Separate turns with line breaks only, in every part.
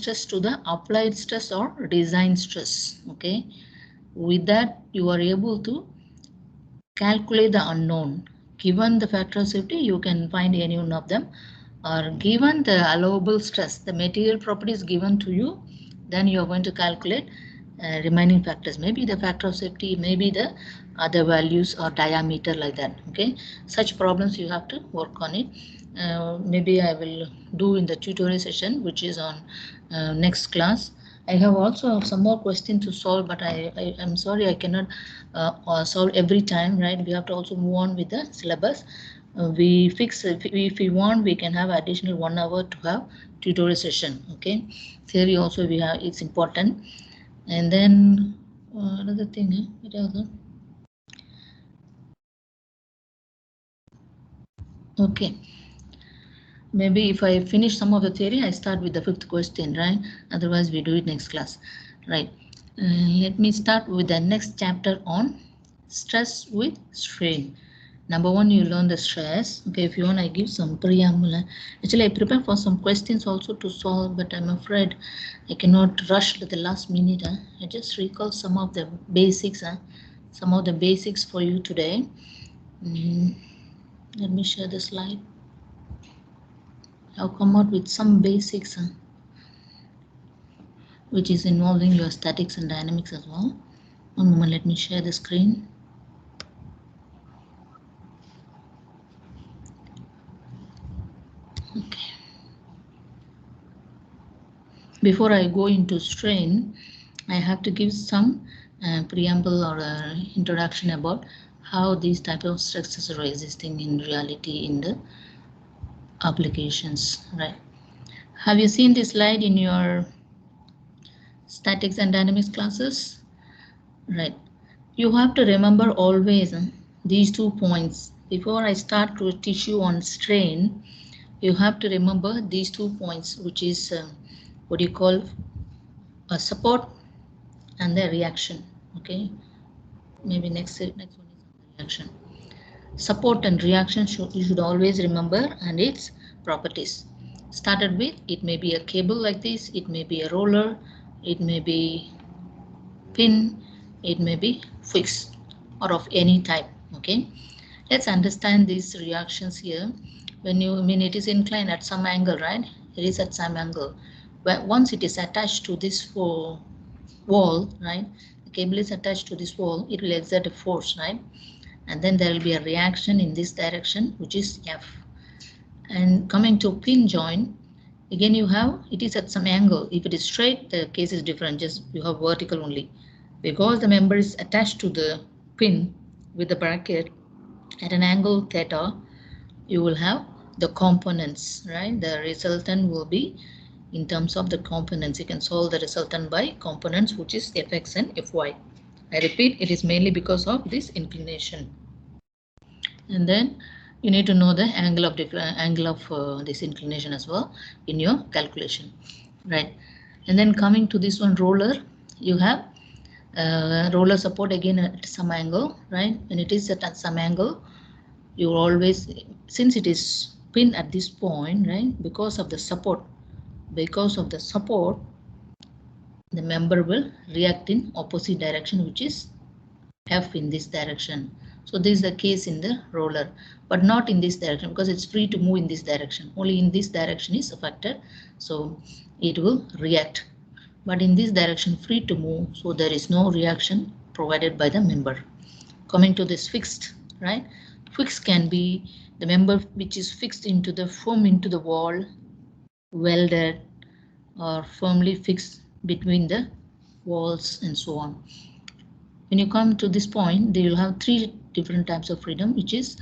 stress to the applied stress or design stress. Okay, with that you are able to calculate the unknown. Given the factor of safety, you can find any one of them, or given the allowable stress, the material property is given to you, then you are going to calculate remaining factors. Maybe the factor of safety, maybe the other values or diameter, like that. Okay, such problems you have to work on it. Maybe I will do in the tutorial session, which is on next class. I have also some more questions to solve, but I am sorry I cannot solve every time, right? We have to also move on with the syllabus. We fix if we want, we can have additional 1 hour to have tutorial session. Okay, theory also we have, it's important. And then another thing, what else? Okay, maybe if I finish some of the theory, I start with the 5th question, right? Otherwise we do it next class, right? Let me start with the next chapter on stress with strain. Number 1, you learn the stress. Okay, if you want, I give some preamble. Actually, I prepare for some questions also to solve, but I'm afraid I cannot rush to the last minute. I just recall some of the basics. Some of the basics for you today. Let me share the slide. I'll come out with some basics, which is involving your statics and dynamics as well. One moment, let me share the screen. Okay. Before I go into strain, I have to give some preamble or introduction about how these type of stresses are existing in reality in the applications, right? Have you seen this slide in your statics and dynamics classes? Right. You have to remember always these 2 points. Before I start to teach you on strain, you have to remember these 2 points, which is what you call a support and the reaction. Okay, maybe next one is reaction. Support and reaction you should always remember, and its properties. Started with, it may be a cable like this, it may be a roller, it may be pin, it may be fixed or of any type. Okay, let's understand these reactions here. When it is inclined at some angle, right? It is at some angle. But once it is attached to this wall, right? The cable is attached to this wall, it will exert a force, right? And then there will be a reaction in this direction, which is F. And coming to pin joint, again you have, it is at some angle. If it is straight, the case is different, just you have vertical only. Because the member is attached to the pin with the bracket at an angle theta, you will have the components, right? The resultant will be in terms of the components. You can solve the resultant by components, which is Fx and Fy. I repeat, it is mainly because of this inclination. And then you need to know the angle of this inclination as well in your calculation, right? And then coming to this one, roller, you have roller support again at some angle, right? When it is at some angle, you always, since it is pin at this point, right? Because of the support, the member will react in opposite direction, which is F in this direction. So this is the case in the roller, but not in this direction because it's free to move in this direction. Only in this direction is affected, so it will react. But in this direction, free to move, so there is no reaction provided by the member. Coming to this fixed, right? Fixed can be the member which is fixed into the foam into the wall, welded, or firmly fixed between the walls and so on. When you come to this point, they will have 3 different types of freedom, which is,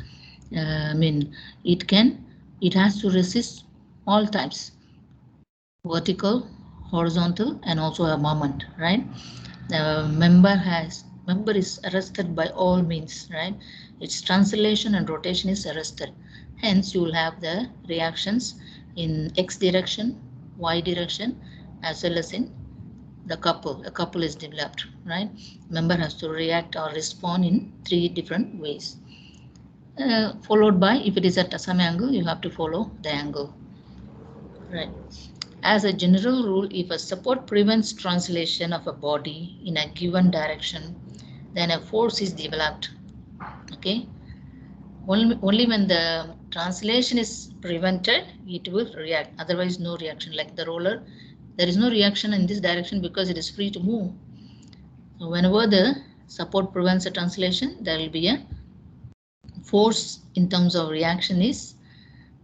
it has to resist all types, vertical, horizontal, and also a moment, right? The member is arrested by all means, right? Its translation and rotation is arrested. Hence, you will have the reactions in X direction, Y direction, as well as in the couple. A couple is developed, right? Member has to react or respond in 3 different ways. Followed by, if it is at some angle, you have to follow the angle, right? As a general rule, if a support prevents translation of a body in a given direction, then a force is developed. Okay. Only when the translation is prevented, it will react. Otherwise, no reaction. Like the roller, there is no reaction in this direction because it is free to move. So whenever the support prevents a translation, there will be a force in terms of reaction is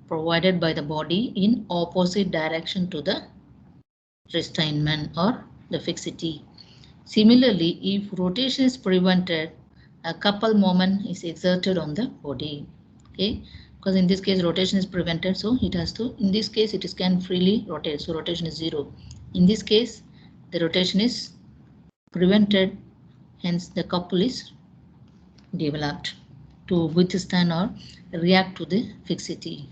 provided by the body in opposite direction to the restrainment or the fixity. Similarly, if rotation is prevented, a couple moment is exerted on the body. Okay, because in this case rotation is prevented, so it has to, in this case it is can freely rotate, so rotation is 0. In this case the rotation is prevented, hence the couple is developed to withstand or react to the fixity.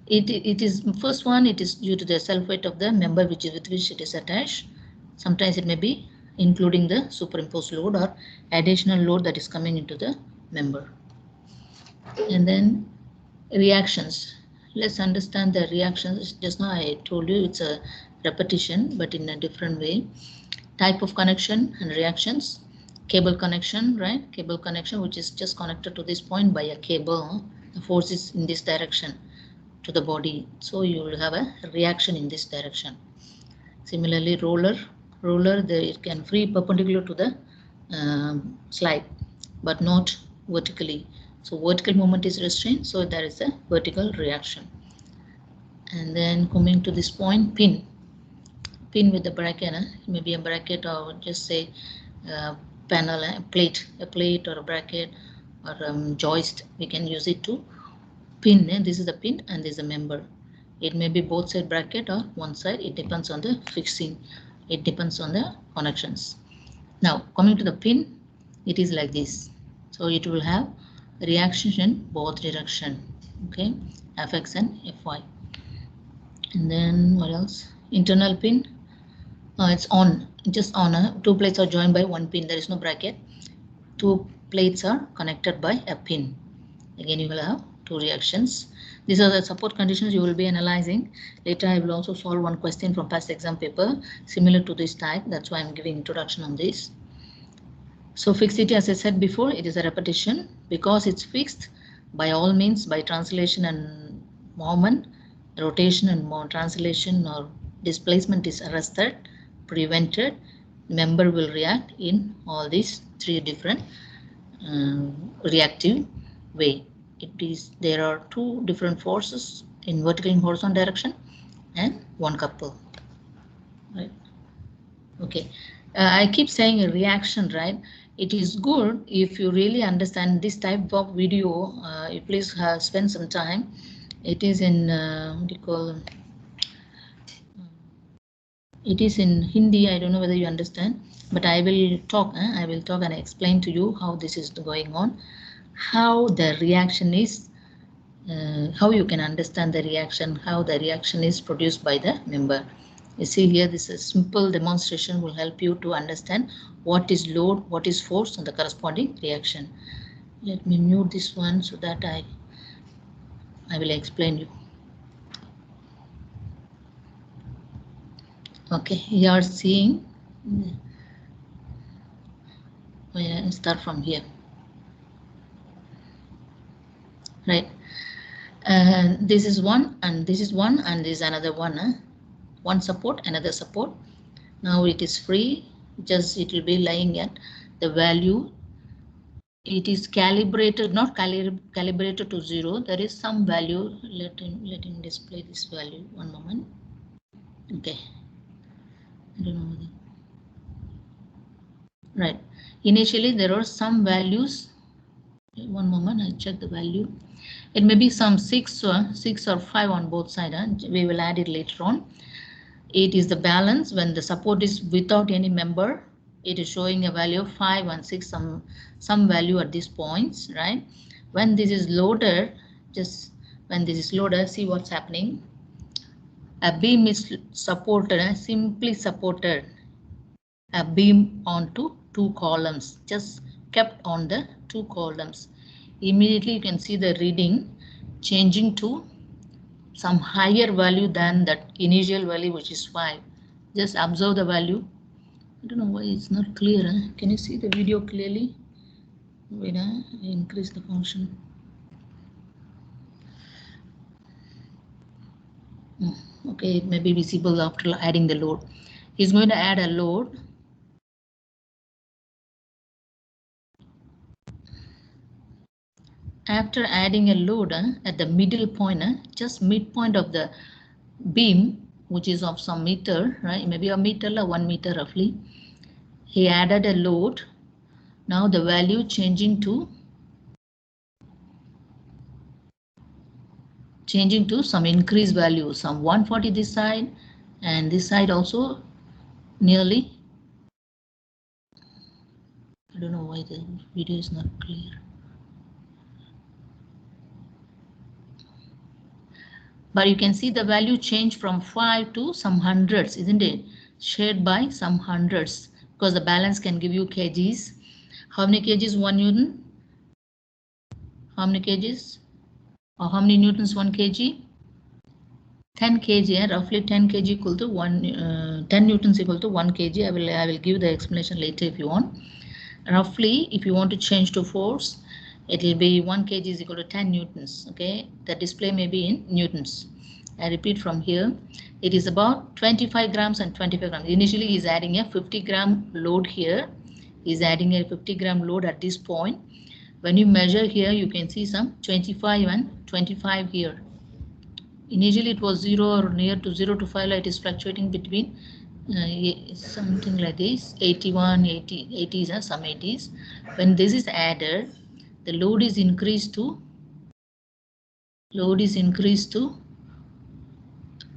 It is first one, it is due to the self weight of the member with which it is attached. Sometimes it may be including the superimposed load or additional load that is coming into the member. And then reactions. Let's understand the reactions. Just now I told you it's a repetition, but in a different way. Type of connection and reactions. Cable connection, right? Cable connection, which is just connected to this point by a cable. The force is in this direction to the body, so you will have a reaction in this direction. Similarly, roller, it can free perpendicular to the slide, but not vertically. So vertical movement is restrained, so there is a vertical reaction. And then coming to this point, pin with the bracket, maybe a bracket or just say panel, a plate or a bracket or joist. We can use it to pin. This is the pin and this is a member. It may be both side bracket or one side. It depends on the fixing. It depends on the connections. Now coming to the pin, it is like this. So it will have reaction in both direction. Okay, Fx and Fy. And then what else? Internal pin. It's on, just on. Two plates are joined by one pin. There is no bracket. Two plates are connected by a pin. Again, you will have two reactions. These are the support conditions you will be analyzing. Later, I will also solve one question from past exam paper similar to this type. That's why I'm giving introduction on this. So fixity, as I said before, it is a repetition because it's fixed. By all means, by translation and movement, rotation and translation or displacement is arrested, prevented, member will react in all these three different reactive way. There are two different forces in vertical and horizontal direction and one couple, right? Okay, I keep saying a reaction, right? It is good if you really understand this type of video. You please spend some time. It is in what do you call? It is in Hindi. I don't know whether you understand, but I will talk. I will talk and explain to you how this is going on, how the reaction is, how you can understand the reaction, how the reaction is produced by the member. You see here, this is a simple demonstration will help you to understand what is load, what is force, and the corresponding reaction. Let me mute this one so that I will explain you. Okay, you are seeing. I'll start from here. Right. This is one, and this is one, and this is another one. One support, another support. Now it is free. Just it will be lying at the value. It is calibrated, not calibrated to 0. There is some value. Let him display this value. One moment. Okay. I don't know whether. Right. Initially there are some values. One moment, I'll check the value. It may be some 6 or 5 on both sides. We will add it later on. It is the balance when the support is without any member. It is showing a value of 5 and 6, some value at these points, right? When this is loaded, just when this is loaded, see what's happening. A beam is supported, simply supported. A beam onto two columns, just kept on the two columns. Immediately you can see the reading changing to some higher value than that initial value, which is 5. Just observe the value. I don't know why it's not clear. Huh? Can you see the video clearly? Wait, I increase the function. Okay, it may be visible after adding the load. He's going to add a load. After adding a load at the middle point, just midpoint of the beam, which is of some meter, right? Maybe a meter or 1 meter roughly. He added a load. Now the value changing to some increased value, some 140 this side, and this side also nearly. I don't know why the video is not clear. But you can see the value change from 5 to some hundreds, isn't it? Shared by some hundreds, because the balance can give you kgs. How many kgs 1 Newton? How many kgs? Or how many newtons 1 kg? 10 kg, roughly 10 kg equal to 10 newtons equal to 1 kg. I will give the explanation later if you want. Roughly, if you want to change to force, it will be 1 kg is equal to 10 newtons. Okay, the display may be in newtons. I repeat from here, it is about 25 grams and 25 grams. Initially, he's adding a 50 gram load here. He's adding a 50 gram load at this point. When you measure here, you can see some 25 and 25 here. Initially, it was 0 or near to 0 to 5. It is fluctuating between something like this, 81, 80, 80s and some 80s. When this is added, the load is increased to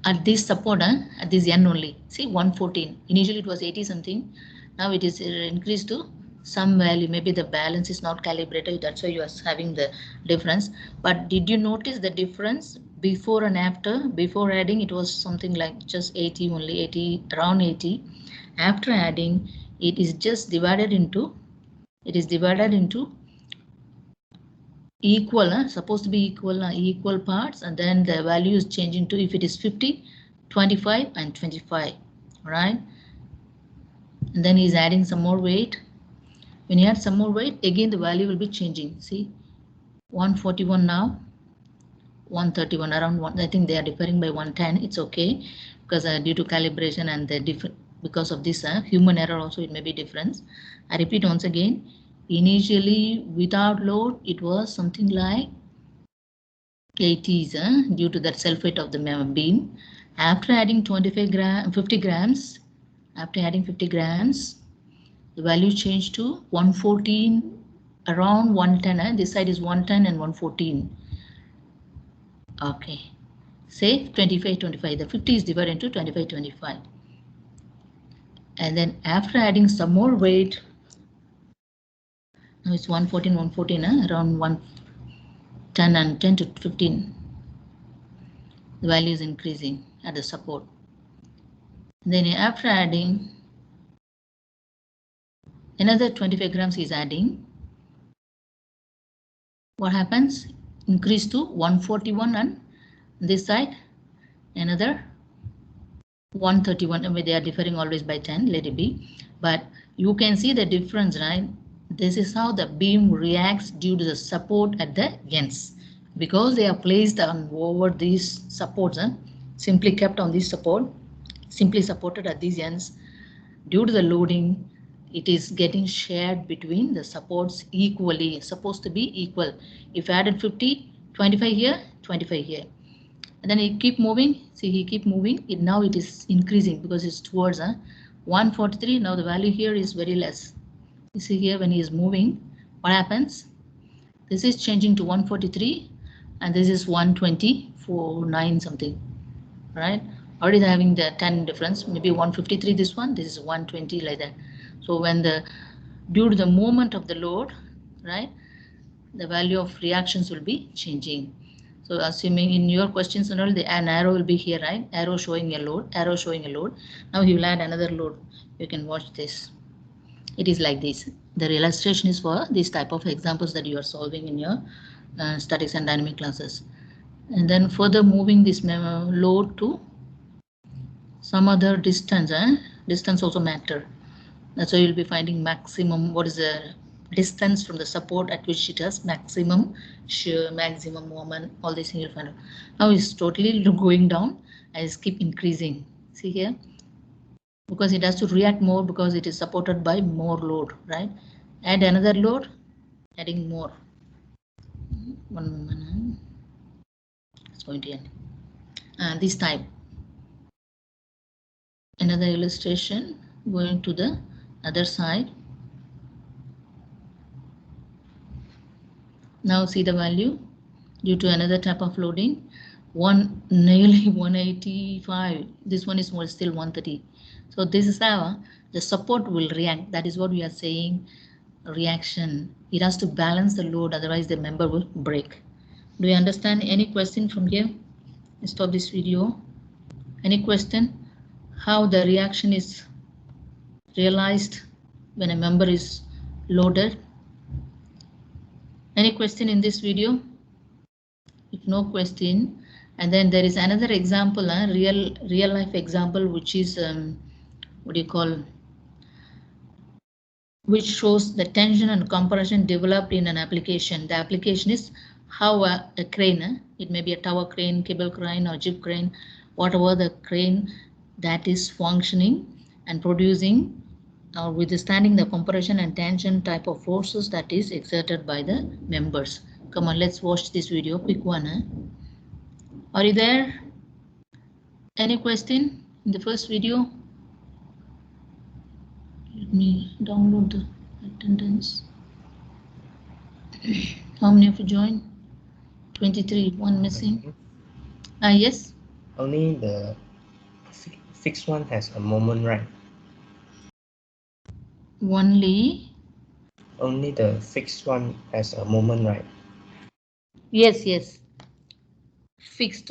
at this support, at this n only. See 114. Initially it was 80 something. Now it is increased to some value. Maybe the balance is not calibrated. That's why you are having the difference. But did you notice the difference before and after? Before adding, it was something like just 80 only, 80 around 80. After adding, it is just divided into. It is divided into equal, supposed to be equal parts, and then the value is changing to, if it is 50, 25 and 25, right? And then he's adding some more weight. When you add some more weight, again the value will be changing. See, 141 now, 131, around 1. I think they are differing by 110. It's okay, because due to calibration and the different, because of this human error also, it may be difference. I repeat once again. Initially, without load, it was something like 80s due to that self-weight of the beam. After adding 50 grams, after adding 50 grams, the value changed to 114, around 110. This side is 110 and 114. Okay, say 25, 25. The 50 is divided into 25, 25. And then after adding some more weight, now it's 114, 114, around 110 and 10 to 15. The value is increasing at the support. And then after adding another 25 grams is adding. What happens? Increase to 141, and this side another 131. I mean, they are differing always by 10, let it be. But you can see the difference, right? This is how the beam reacts due to the support at the ends. Because they are placed on over these supports, simply kept on this support, simply supported at these ends. Due to the loading, it is getting shared between the supports equally, supposed to be equal. If added 50, 25 here, 25 here. And then he keep moving. See, he keep moving. Now it is increasing because it's towards 143. Now the value here is very less. You see here when he is moving, what happens? This is changing to 143, and this is 124.9 something, right? Already having the 10 difference. Maybe 153 this one. This is 120 like that. So when due to the movement of the load, right, the value of reactions will be changing. So assuming in your questions and all, an arrow will be here, right? Arrow showing a load, arrow showing a load. Now he will add another load. You can watch this. It is like this. The illustration is for this type of examples that you are solving in your statics and dynamic classes. and then further moving this load to some other distance. Distance also matter. That's why you'll be finding maximum, what is the distance from the support at which it has maximum shear, maximum moment, all these things you'll find out. Now it's totally going down and it's keep increasing. See here, because it has to react more because it is supported by more load, right? Add another load, adding more. One moment, it's going to end. This type. Another illustration going to the other side. Now see the value due to another type of loading, nearly 185. This one is still 130. So this is how the support will react. That is what we are saying, reaction. It has to balance the load, otherwise the member will break. Do you understand? Any question from here? Stop this video. Any question? How the reaction is realized when a member is loaded? Any question in this video? If no question, and then there is another example, real life example, which is what do you call, which shows the tension and compression developed in an application. The application is how a crane, it may be a tower crane, cable crane, or jib crane, whatever the crane that is functioning and producing or withstanding the compression and tension type of forces that is exerted by the members. Come on, let's watch this video. Quick one. Are you there? Any question in the first video? Let me download the attendance. How many of you joined? 23, one missing. Yes?
Only the fixed one has a moment, right?
Only
the fixed one has a moment, right?
Yes. Fixed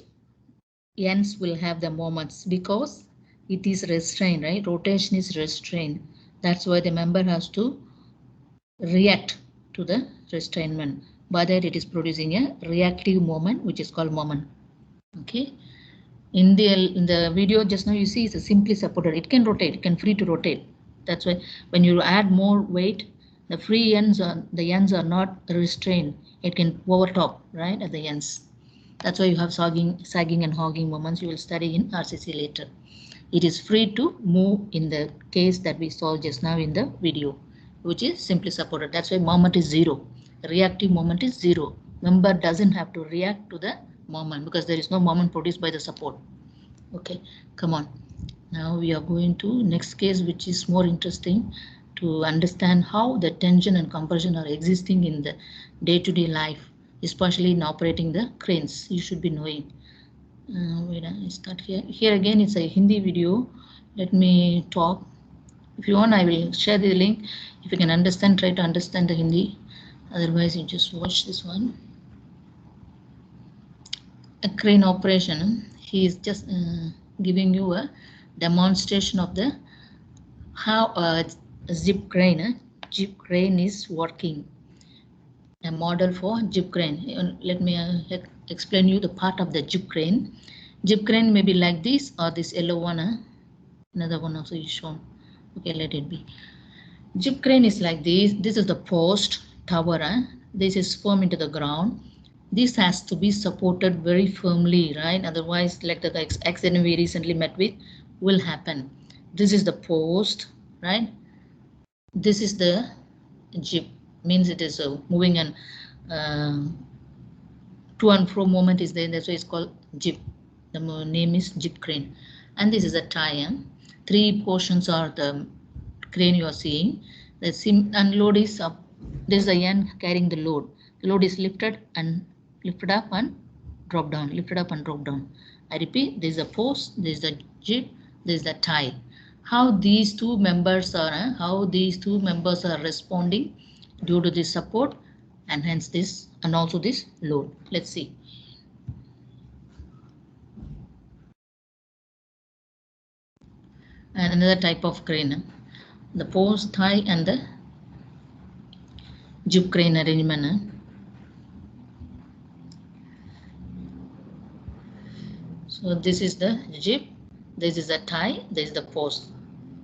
ends will have the moments because it is restrained, right? Rotation is restrained. That's why the member has to react to the restrainment. By that it is producing a reactive moment, which is called moment. Okay. In the video just now you see it's a simply supported. It can rotate, it can free to rotate. That's why when you add more weight, the free ends are not restrained. It can overtop, right, at the ends. That's why you have sagging and hogging moments. You will study in RCC later. It is free to move in the case that we saw just now in the video, which is simply supported. That's why moment is 0. Reactive moment is 0. Member doesn't have to react to the moment because there is no moment produced by the support. Okay, come on. Now we are going to next case, which is more interesting to understand how the tension and compression are existing in the day-to-day life, especially in operating the cranes. You should be knowing. Wait, I start here. Here again, it's a Hindi video. Let me talk. If you want, I will share the link. If you can understand, try to understand the Hindi. Otherwise, you just watch this one. A crane operation. He is just giving you a demonstration of the how a jib crane is working. A model for jib crane. Let me explain you the part of the jib crane. Jib crane may be like this or this yellow one. Another one also is shown. Okay, let it be. Jib crane is like this. This is the post tower. This is firm into the ground. This has to be supported very firmly, right? Otherwise, like the accident we recently met with will happen. This is the post, right? This is the jib, means it is moving and to and fro movement is there. That's why it's called jib. The name is jib crane. And this is a tie. 3 portions are the crane you are seeing. The unload is up. This is the end carrying the load. The load is lifted up and drop down, lifted up and drop down. I repeat, this is a post, this is the jib, this is the tie. How these two members are responding due to this support and hence this and also this load. Let's see. And another type of crane, the post, tie and the jib crane arrangement. So this is the jib, this is the tie, this is the post.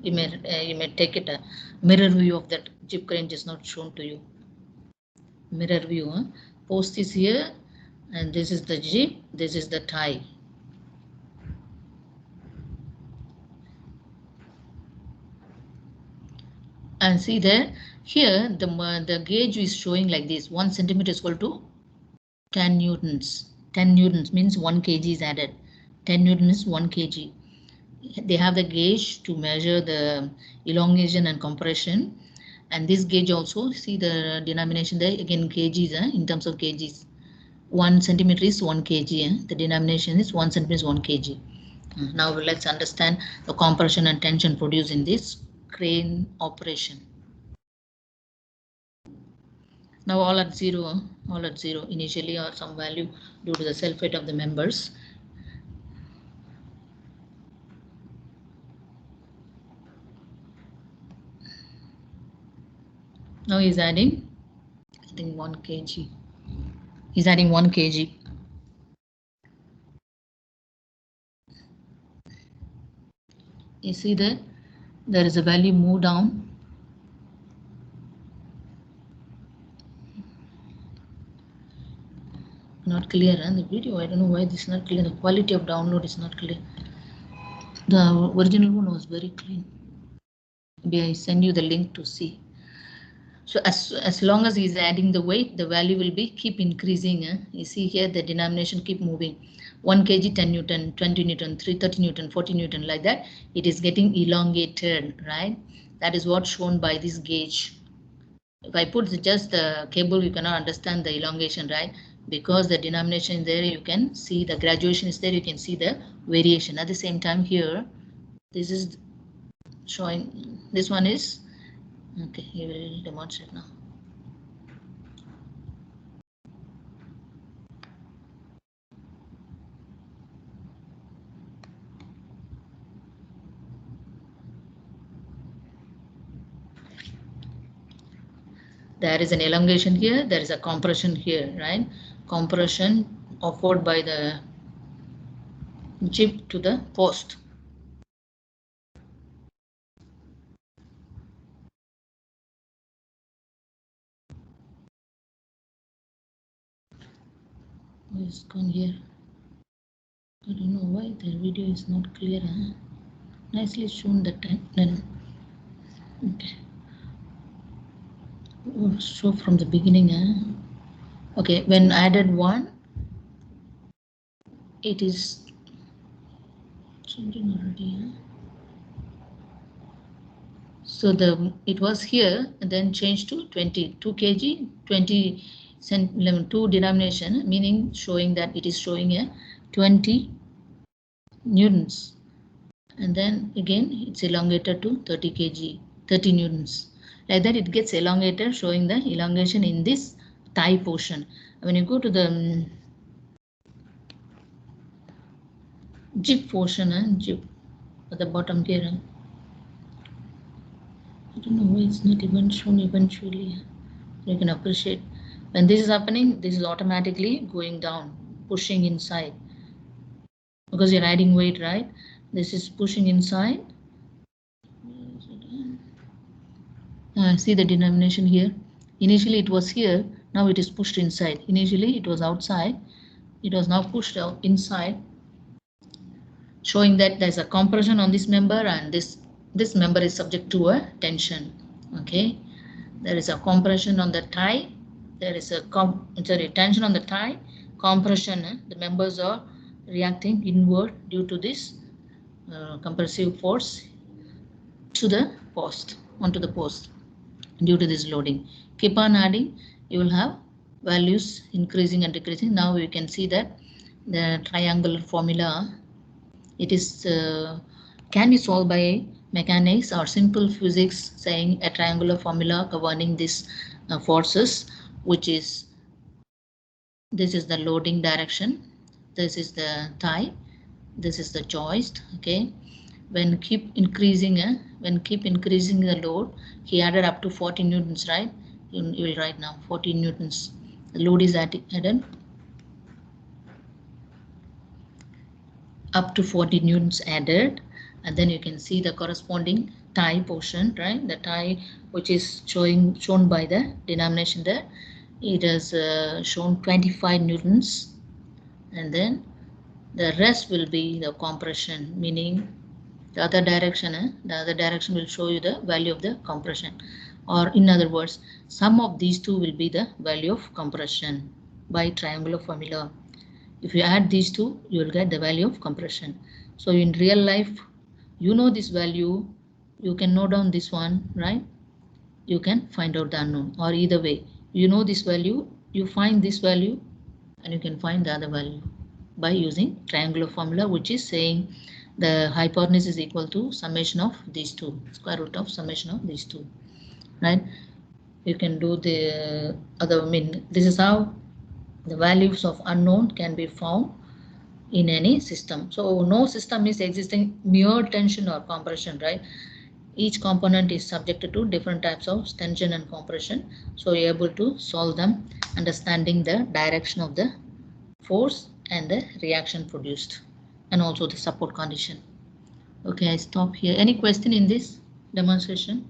You may take it a mirror view of that jib crane is not shown to you. Mirror view, huh? Post is here, and this is the jib, this is the tie. And see there, here the gauge is showing like this. 1 centimeter is equal to 10 newtons. 10 newtons means 1 kg is added. 10 newtons is 1 kg. They have the gauge to measure the elongation and compression. And this gauge also, see the denomination there, again kgs, in terms of kgs. 1 centimeter is 1 kg. The denomination is 1 centimeter is 1 kg. Now let's understand the compression and tension produced in this crane operation. Now all at zero initially, or some value due to the self-weight of the members. Now he's adding, I think 1 kg. He's adding 1 kg. You see that there is a value move down. Not clear, and the video, I don't know why this is not clear. The quality of download is not clear. The original one was very clean. Maybe I send you the link to see. So as long as he's adding the weight, the value will be keep increasing. You see here the denomination keep moving. 1 kg 10 newton, 20 newton, 30 newton, 40 newton, like that. It is getting elongated, right? That is what's shown by this gauge. If I put just the cable, you cannot understand the elongation, right? Because the denomination is there, you can see the graduation is there, you can see the variation. At the same time here, this is showing, this one is, okay, he will demonstrate now. There is an elongation here, there is a compression here, right? Compression offered by the jib to the post. What's gone here? I don't know why the video is not clear. Huh? Nicely shown that time. Then okay. Show from the beginning. Huh? Okay, when added 1, it is changing already. Huh? So it was here and then changed to 22 kg, 20 2 denomination, meaning showing that it is showing a 20 newtons. And then again it's elongated to 30 kg, 30 newtons. Like that it gets elongated, showing the elongation in this tie portion. When you go to the jib portion, jib at the bottom here, I don't know why it's not even shown eventually. You can appreciate when this is happening, this is automatically going down, pushing inside, because you're adding weight, right? This is pushing inside. See the denomination here. Initially it was here, now it is pushed inside. Initially it was outside, it was now pushed out inside, showing that there's a compression on this member, and this member is subject to a tension. Okay, there is a compression on the tie, there is a tension on the tie, compression. The members are reacting inward due to this compressive force to the post, onto the post, due to this loading. Keep on adding, you will have values increasing and decreasing. Now you can see that the triangular formula, it is can be solved by mechanics or simple physics, saying a triangular formula governing these forces, which is, this is the loading direction, this is the tie, this is the joist. Okay, when keep increasing the load, he added up to 40 newtons, right? You will write now 14 newtons. The load is added. up to 40 newtons added, and then you can see the corresponding tie portion, right? The tie which is shown by the denomination there, it is shown 25 newtons, and then the rest will be the compression, meaning the other direction. The other direction will show you the value of the compression, or in other words, sum of these two will be the value of compression by triangular formula. If you add these two, you will get the value of compression. So in real life, you know this value, you can note down this one, right? You can find out the unknown, or either way, you know this value, you find this value, and you can find the other value by using triangular formula, which is saying the hypotenuse is equal to summation of these two, square root of summation of these two, right? You can do the other, this is how the values of unknown can be found in any system. So no system is existing mere tension or compression, right? Each component is subjected to different types of tension and compression. So you're able to solve them, understanding the direction of the force and the reaction produced, and also the support condition. Okay, I stop here. Any question in this demonstration?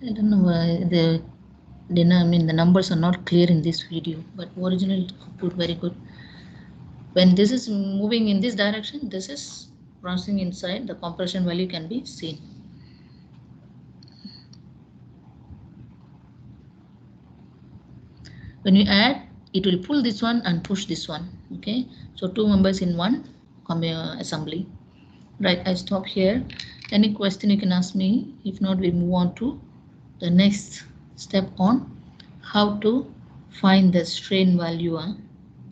I don't know why the numbers are not clear in this video, but original output very good. When this is moving in this direction, this is crossing inside, the compression value can be seen. When you add, it will pull this one and push this one. Okay, so two members in one assembly. Right, I stop here. Any question you can ask me. If not, we move on to the next step on how to find the strain value.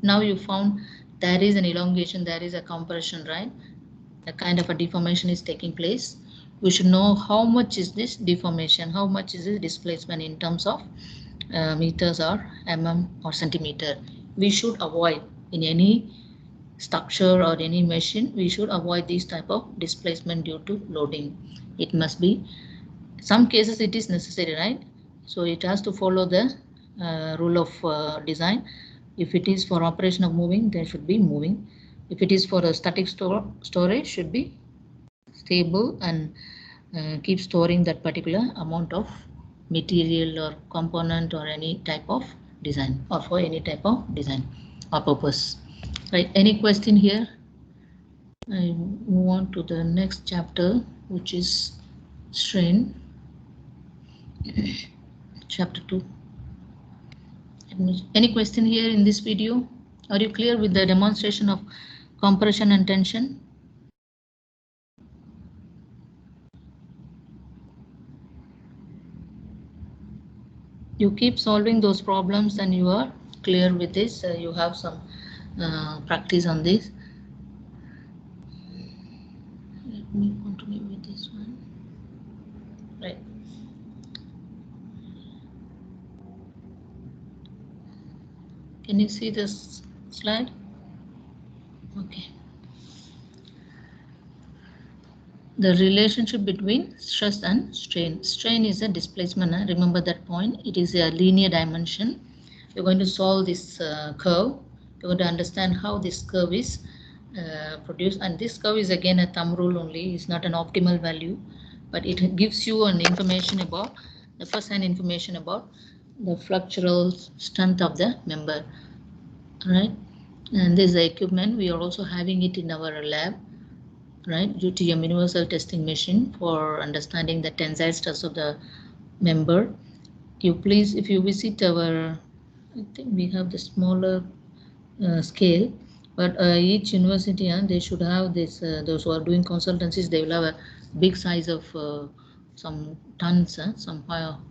Now you found there is an elongation, there is a compression, right? A kind of a deformation is taking place. We should know how much is this deformation, how much is the displacement in terms of meters or mm or centimeter. We should avoid in any structure or any machine, we should avoid this type of displacement due to loading. It must be, some cases it is necessary, right? So it has to follow the rule of design. If it is for operation of moving, there should be moving. If it is for a static storage, should be stable and keep storing that particular amount of material or component or any type of design, or for any type of design or purpose. Right, any question here? I move on to the next chapter, which is strain. Chapter 2. Any question here in this video? Are you clear with the demonstration of compression and tension? You keep solving those problems and you are clear with this. You have some practice on this. Let me continue with this one. Right. Can you see this slide? Okay. The relationship between stress and strain. Strain is a displacement. Remember that point. It is a linear dimension. You're going to solve this curve. You're going to understand how this curve is produced. And this curve is again a thumb rule only. It's not an optimal value, but it gives you an information about the first-hand information about the flexural strength of the member. All right. And this is the equipment. We are also having it in our lab, right? UTM, universal testing machine, for understanding the tensile stress of the member. You please, if you visit our, I think we have the smaller scale, but each university, they should have this, those who are doing consultancies, they will have a big size of some tons, some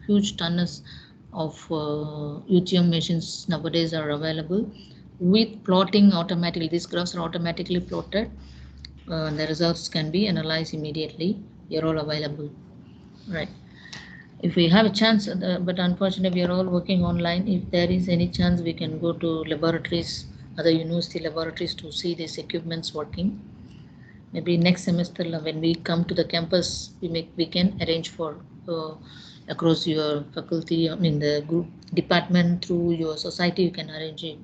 huge tons of UTM machines nowadays are available with plotting automatically. These graphs are automatically plotted. The results can be analyzed immediately. They're all available, right? If we have a chance, but unfortunately we are all working online. If there is any chance, we can go to laboratories, other university laboratories, to see these equipments working. Maybe next semester when we come to the campus, we can arrange for across your faculty, the group department, through your society, you can arrange it.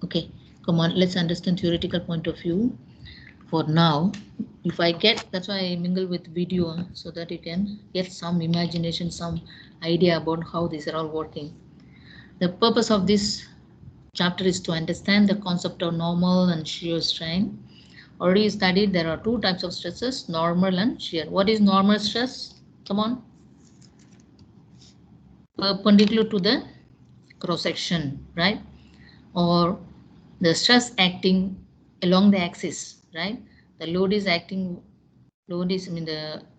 Okay, Come on, let's understand theoretical point of view. For now, if I get, that's why I mingle with video so that you can get some imagination, some idea about how these are all working. The purpose of this chapter is to understand the concept of normal and shear strain. Already studied there are two types of stresses, normal and shear. What is normal stress? Come on. Perpendicular to the cross section, right? Or the stress acting along the axis, right? The load is acting, the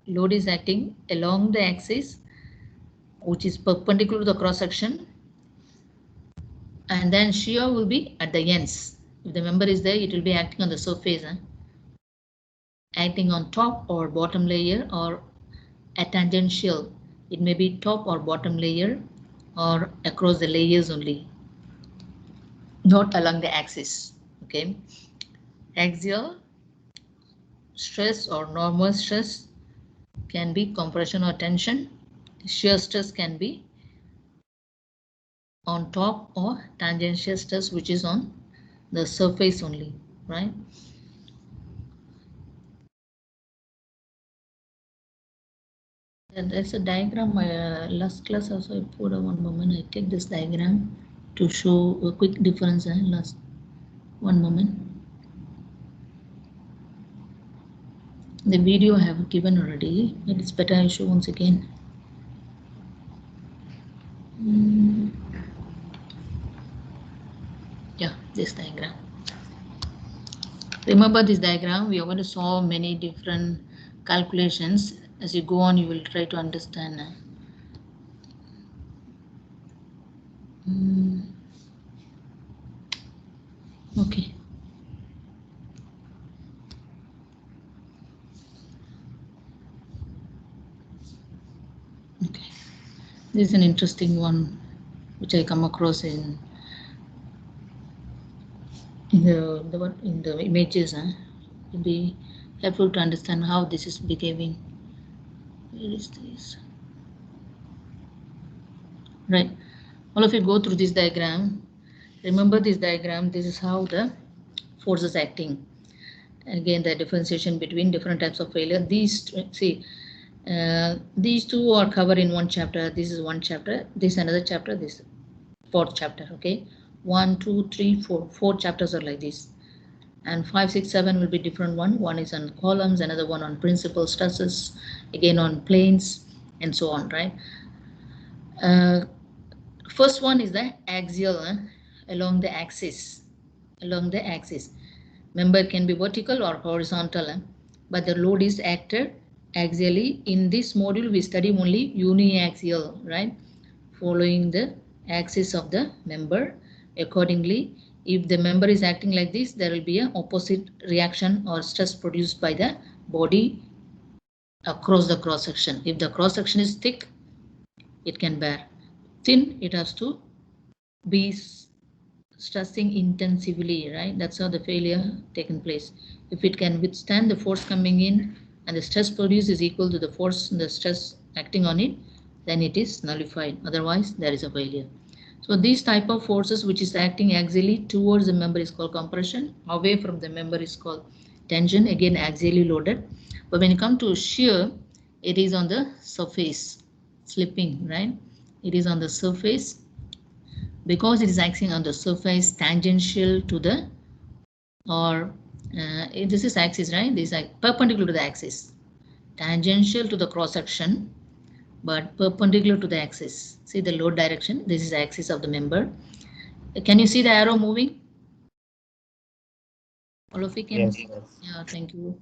load is acting along the axis, which is perpendicular to the cross section, and then shear will be at the ends. If the member is there, it will be acting on the surface, acting on top or bottom layer, or a tangential. It may be top or bottom layer or across the layers only, not along the axis. Okay, axial stress or normal stress can be compression or tension. Shear stress can be on top, or tangential stress, which is on the surface only, right? And there's a diagram. Last class also I put one moment. I take this diagram to show a quick difference. Last one moment. The video I have given already, but it's better I show once again. Yeah, this diagram. Remember this diagram, we are going to solve many different calculations. As you go on, you will try to understand. Okay. Okay. This is an interesting one, which I come across in the images. It will be helpful to understand how this is behaving. Where is this? Right. All of you go through this diagram. Remember this diagram. This is how the force is acting. Again, the differentiation between different types of failure. These two are covered in one chapter. This is one chapter. This another chapter. This fourth chapter. Okay, 1, 2, 3, 4. 4 chapters are like this, and 5, 6, 7 will be different one. One is on columns, another one on principal stresses, again on planes, and so on. Right. First one is the axial, along the axis. Along the axis. Member can be vertical or horizontal, but the load is acted axially. In this module, we study only uniaxial, right? Following the axis of the member. Accordingly, if the member is acting like this, there will be an opposite reaction or stress produced by the body across the cross section. If the cross section is thick, it can bear. Thin, it has to be stressing intensively, right? That's how the failure taken place. If it can withstand the force coming in and the stress produced is equal to the force and the stress acting on it, then it is nullified. Otherwise, there is a failure. So these type of forces which is acting axially towards the member is called compression. Away from the member is called tension, again axially loaded. But when you come to shear, it is on the surface, slipping, right? It is on the surface. Because it is acting on the surface tangential to the, or this is axis, right? This is like perpendicular to the axis, tangential to the cross section, but perpendicular to the axis. See the load direction. This is the axis of the member. Can you see the arrow moving? All of you can.
Yes,
see?
yes.
Yeah, thank you.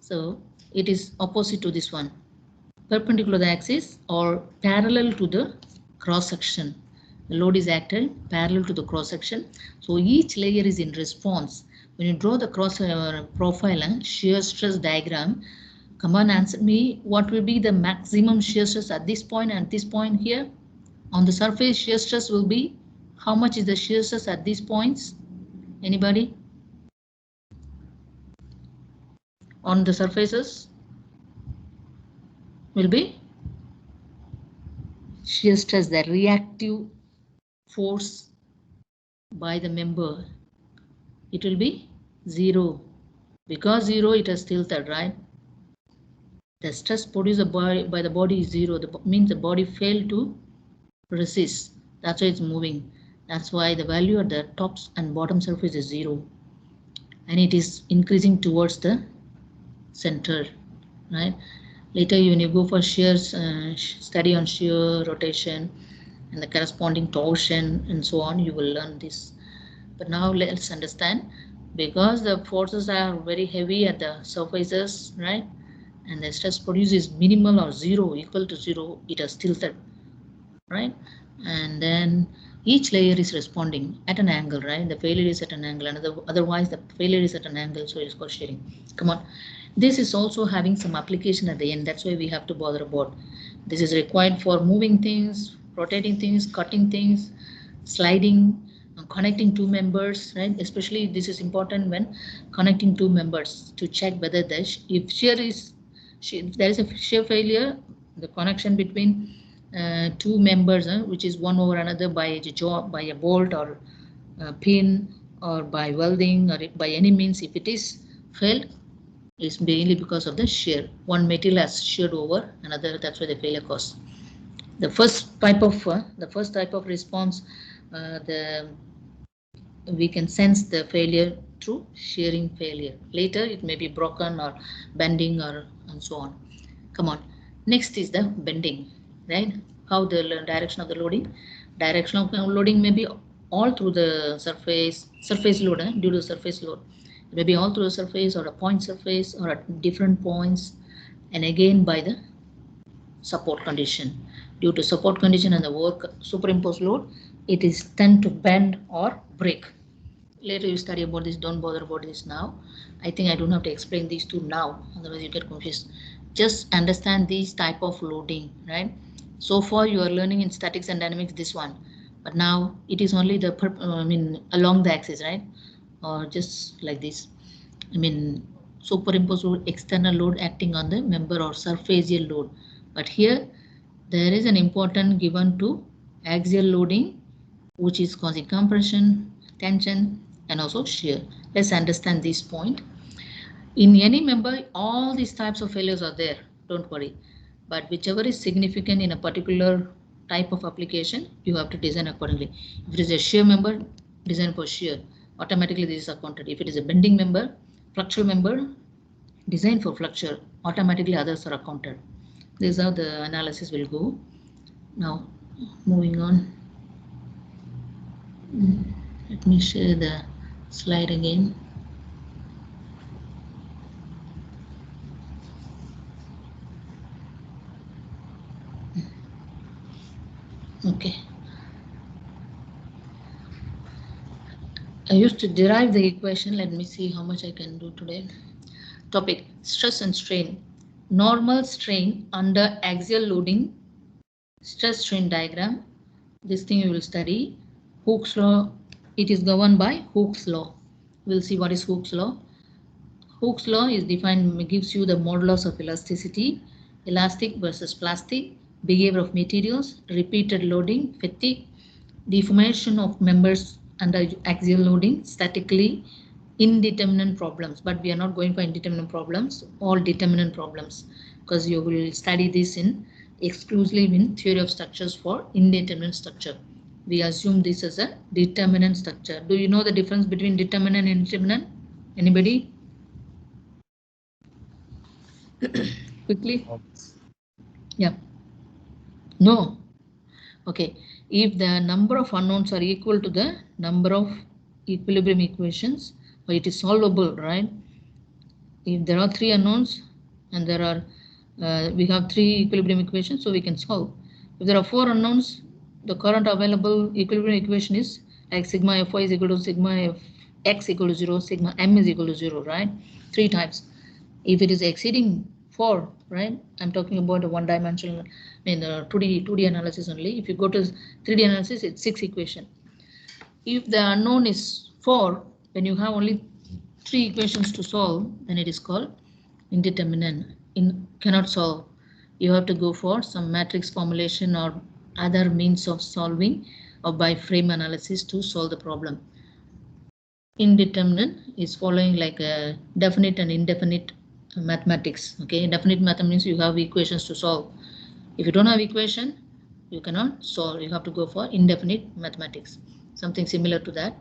So it is opposite to this one, perpendicular to the axis or parallel to the cross section. The load is acted parallel to the cross section. So each layer is in response. When you draw the cross profile shear stress diagram, come on, answer me. What will be the maximum shear stress at this point and this point here? On the surface, shear stress will be, how much is the shear stress at these points? Anybody? On the surfaces will be shear stress, the reactive force by the member it will be 0. Because 0, it has tilted, right? The stress produced by the body is 0. That means the body failed to resist. That's why it's moving. That's why the value at the top and bottom surface is 0. And it is increasing towards the center, right? Later, when you go for shear, study on shear, rotation, and the corresponding torsion and so on, you will learn this. But now let's understand, because the forces are very heavy at the surfaces, right? And the stress produced is minimal or 0, equal to 0, it has tilted, right? And then each layer is responding at an angle, right? The failure is at an angle, and otherwise the failure is at an angle, so it's called shearing. Come on. This is also having some application at the end. That's why we have to bother about. This is required for moving things, rotating things, cutting things, sliding, connecting two members, right? Especially this is important when connecting two members to check whether the if there is a shear failure, the connection between two members, which is one over another by a bolt or a pin or by welding or by any means, if it is failed, is mainly because of the shear. One material has sheared over another. That's why the failure cause. The first type of response, we can sense the failure through shearing failure. Later, it may be broken or bending or and so on. Come on. Next is the bending, right? How the direction of the loading. Direction of loading may be all through the surface load, due to surface load. It may be all through the surface or a point surface or at different points, and again by the support condition. Due to support condition and the work superimposed load, it is tend to bend or break. Later you study about this, don't bother about this now. I think I don't have to explain these two now, otherwise you get confused. Just understand these type of loading, right? So far you are learning in statics and dynamics this one, but now it is only the along the axis, right? Or just like this. Superimposed load, external load acting on the member or surfacial load. But here there is an important given to axial loading, which is causing compression, tension, and also shear. Let's understand this point. In any member, all these types of failures are there, don't worry. But whichever is significant in a particular type of application, you have to design accordingly. If it is a shear member, design for shear. Automatically this is accounted. If it is a bending member, flexural member, design for flexure. Automatically others are accounted. This is how the analysis will go. Now, moving on. Let me share the slide again. Okay. I used to derive the equation. Let me see how much I can do today. Topic: stress and strain. Normal strain under axial loading. Stress strain diagram. This thing you will study. Hooke's law. It is governed by Hooke's law. We'll see what is Hooke's law. Hooke's law is defined, gives you the modulus of elasticity, elastic versus plastic, behavior of materials, repeated loading, fatigue, deformation of members under axial loading, statically indeterminate problems. But we are not going for indeterminate problems, all determinant problems, because you will study this in exclusively in theory of structures for indeterminate structure. We assume this as a determinant structure. Do you know the difference between determinant and indeterminate? Anybody? Quickly. Yeah. No. Okay. If the number of unknowns are equal to the number of equilibrium equations, or it is solvable, right? If there are 3 unknowns and there are we have 3 equilibrium equations, so we can solve. If there are 4 unknowns, the current available equilibrium equation is like sigma Fy is equal to sigma Fx equal to 0, sigma M is equal to 0, right? 3 times. If it is exceeding 4, right? I'm talking about a one-dimensional, 2D analysis only. If you go to 3D analysis, it's 6 equation. If the unknown is 4, when you have only 3 equations to solve, then it is called indeterminate. Cannot solve. You have to go for some matrix formulation or other means of solving or by frame analysis to solve the problem. Indeterminate is following like a definite and indefinite mathematics. Okay, definite mathematics, you have equations to solve. If you don't have equation, you cannot solve. You have to go for indefinite mathematics, something similar to that.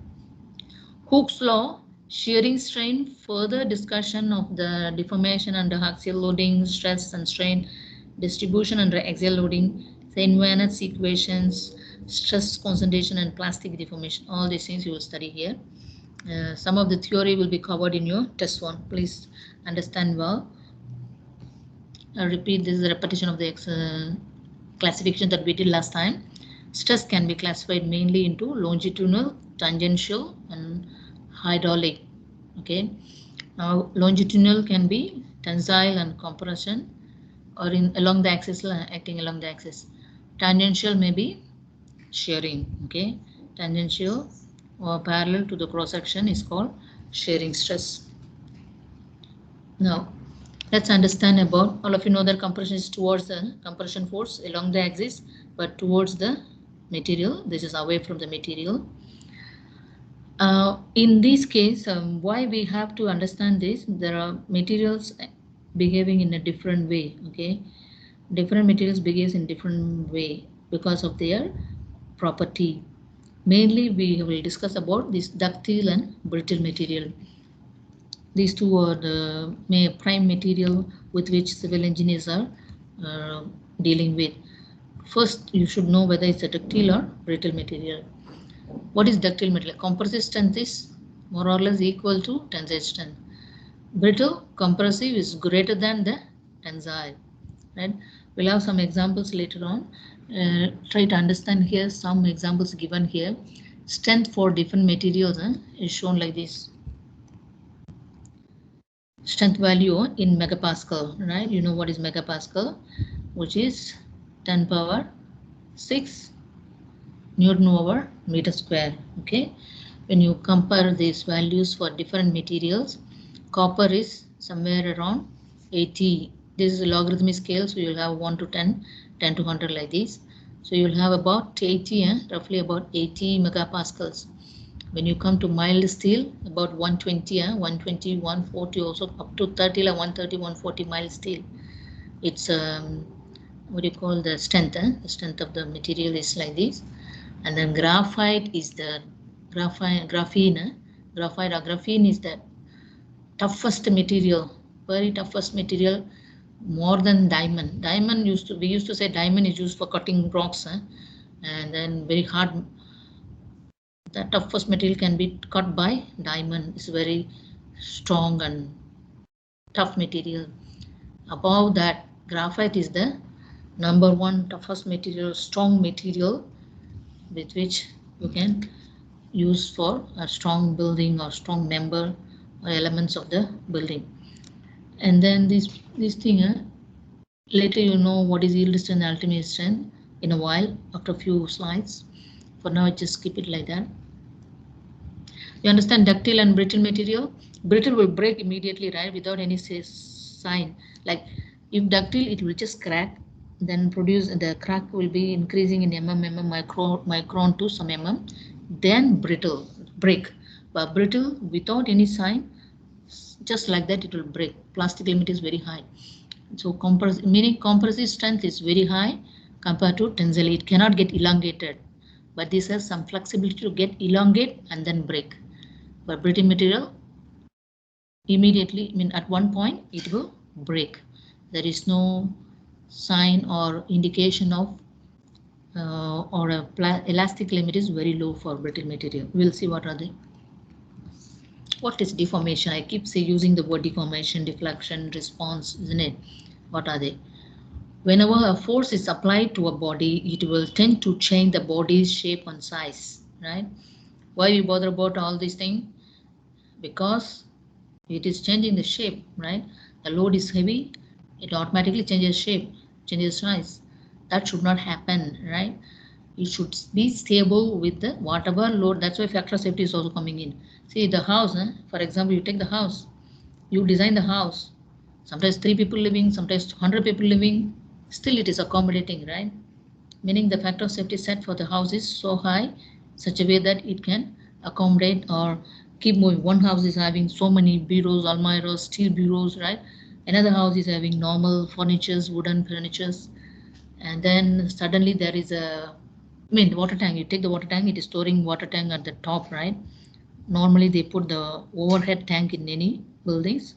Hooke's law, shearing strain, further discussion of the deformation under axial loading, stress and strain, distribution under axial loading, Saint-Venant's equations, stress concentration and plastic deformation. All these things you will study here. Some of the theory will be covered in your test one. Please understand well. I'll repeat, this is a repetition of the classification that we did last time. Stress can be classified mainly into longitudinal, tangential, and hydraulic. Okay. Now longitudinal can be tensile and compression, or in along the axis, acting along the axis. Tangential may be shearing. Okay. Tangential or parallel to the cross section is called shearing stress. Now let's understand about, all of you know that compression is towards the compression force along the axis, but towards the material. This is away from the material. In this case, why we have to understand this? There are materials behaving in a different way. Okay, different materials behaves in different way because of their property. Mainly, we will discuss about this ductile and brittle material. These two are the prime material with which civil engineers are dealing with. First, you should know whether it's a ductile or brittle material. What is ductile material? Compressive strength is more or less equal to tensile strength. Brittle, compressive is greater than the tensile. Right? We'll have some examples later on. Try to understand here some examples given here. Strength for different materials is shown like this. Strength value in megapascal, right? You know what is megapascal, which is 10 power 6 Newton over meter square. Okay, when you compare these values for different materials, copper is somewhere around 80. This is a logarithmic scale, so you'll have 1 to 10, 10 to 100 like this. So you'll have about 80, roughly about 80 megapascals. When you come to mild steel, about 120, 120, 140, also up to 30, like 130, 140 mild steel. It's what do you call the strength? The strength of the material is like this. And then graphite is the graphene. Graphene is the toughest material, very toughest material, more than diamond. Diamond we used to say diamond is used for cutting rocks, and then very hard. The toughest material can be cut by diamond. It's very strong and tough material. Above that, graphite is the number one toughest material, strong material with which you can use for a strong building or strong member or elements of the building. And then this thing, later you know what is yield strength and ultimate strength in a while after a few slides. For now, just keep it like that. You understand ductile and brittle material? Brittle will break immediately, right, without any sign. Like if ductile, it will just crack, then produce the crack will be increasing in micron to some then brittle break. But brittle without any sign, just like that, it will break. Plastic limit is very high. So meaning compressive strength is very high compared to tensile. It cannot get elongated, but this has some flexibility to get elongate and then break. But brittle material, immediately, at one point it will break. There is no sign or indication of or a elastic limit is very low for brittle material. We'll see what are they. What is deformation? I keep using the word deformation, deflection, response, isn't it? What are they? Whenever a force is applied to a body, it will tend to change the body's shape and size, right? Why we bother about all these things? Because it is changing the shape, right? The load is heavy, it automatically changes shape, changes size. That should not happen, right? It should be stable with the whatever load. That's why factor of safety is also coming in. See the house, for example, you take the house, you design the house. Sometimes 3 people living, sometimes 100 people living, still it is accommodating, right? Meaning the factor of safety set for the house is so high, such a way that it can accommodate or keep moving. One house is having so many bureaus, almirahs, steel bureaus, right? Another house is having normal furnitures, wooden furnitures, and then suddenly there is a, I mean, water tank. You take the water tank, it is storing water tank at the top, right? Normally they put the overhead tank in any buildings.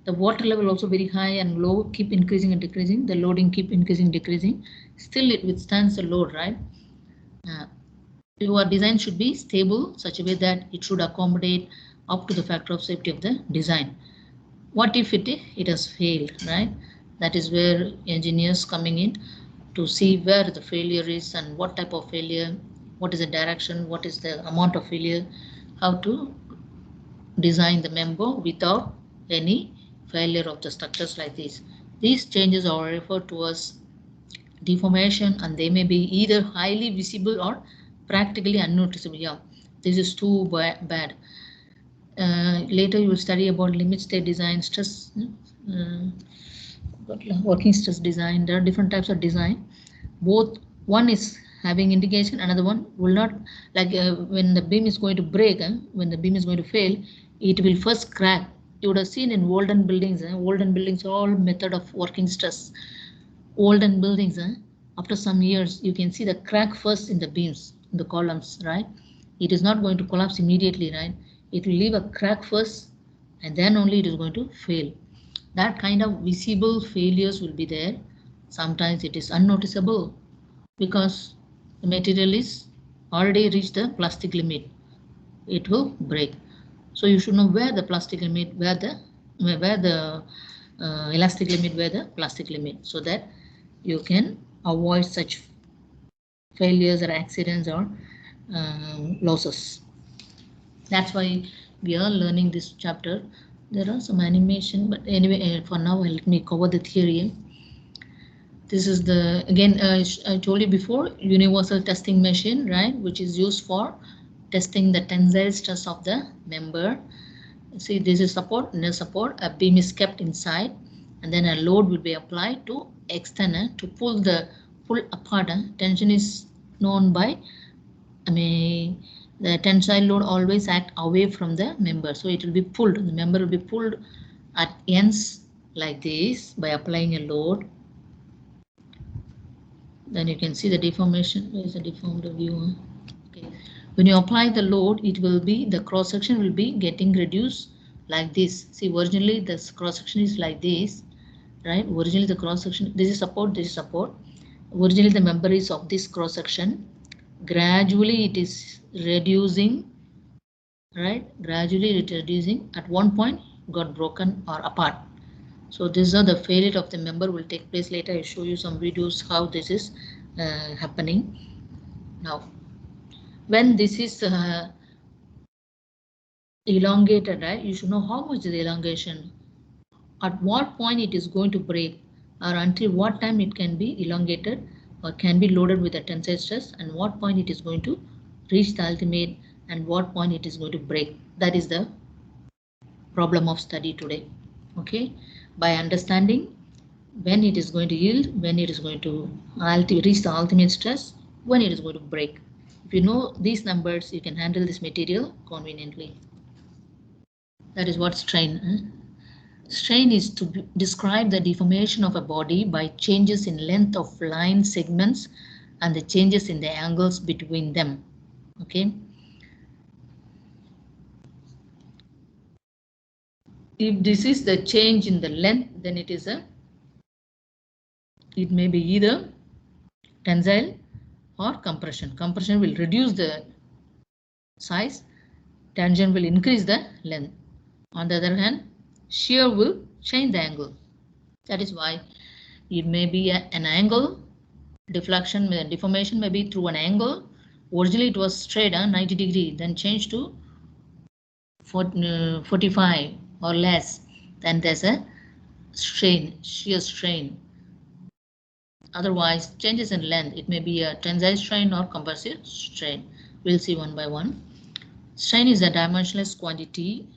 The water level also very high and low, keep increasing and decreasing. The loading keep increasing, decreasing. Still it withstands the load, right? Your design should be stable, such a way that it should accommodate up to the factor of safety of the design. What if it has failed, right? That is where engineers coming in to see where the failure is and what type of failure, what is the direction, what is the amount of failure, how to design the member without any failure of the structures like this. These changes are referred to as deformation, and they may be either highly visible or practically unnoticeable. Yeah, this is too bad. Later you will study about limit state design, stress, working stress design. There are different types of design. Both, one is having indication, another one will not. Like when the beam is going to break, when the beam is going to fail, it will first crack. You would have seen in olden buildings, olden buildings, all method of working stress. Olden buildings, after some years, you can see the crack first in the beams, in the columns, right? It is not going to collapse immediately, right? It will leave a crack first, and then only it is going to fail. That kind of visible failures will be there. Sometimes it is unnoticeable because the material is already reached the plastic limit. It will break. So you should know where the plastic limit, where the elastic limit, where the plastic limit, so that you can avoid such failures or accidents or losses. That's why we are learning this chapter. There are some animation, but anyway, for now, let me cover the theory. This is the, again, I told you before, universal testing machine, right, which is used for testing the tensile stress of the member. See, this is support, no support. A beam is kept inside, and then a load will be applied to extend, to pull apart. Tension is known by, the tensile load always act away from the member, so it will be pulled. The member will be pulled at ends like this by applying a load. Then you can see the deformation. Where is the deformed view? Okay. When you apply the load, it will be, the cross section will be getting reduced like this. See, originally this cross section is like this, right? Originally the cross section, this is support, this is support. Originally the member is of this cross section. Gradually it is reducing, right? Gradually it is reducing. At one point got broken or apart. So these are the failure of the member will take place later. I show you some videos how this is happening. Now, when this is elongated, right? You should know how much is the elongation, at what point it is going to break, or until what time it can be elongated or can be loaded with a tensile stress, and what point it is going to reach the ultimate, and what point it is going to break. That is the problem of study today. Okay, by understanding when it is going to yield, when it is going to reach the ultimate stress, when it is going to break. If you know these numbers, you can handle this material conveniently. That is what strain. Strain is to describe the deformation of a body by changes in length of line segments and the changes in the angles between them. Okay. If this is the change in the length, then it may be either tensile or compression. Compression will reduce the size, tension will increase the length. On the other hand, shear will change the angle. That is why it may be an angle. Deformation may be through an angle. Originally it was straight 90 degree, then changed to 45 or less. Then there's a strain, shear strain. Otherwise, changes in length. It may be a tensile strain or compressive strain. We'll see one by one. Strain is a dimensionless quantity.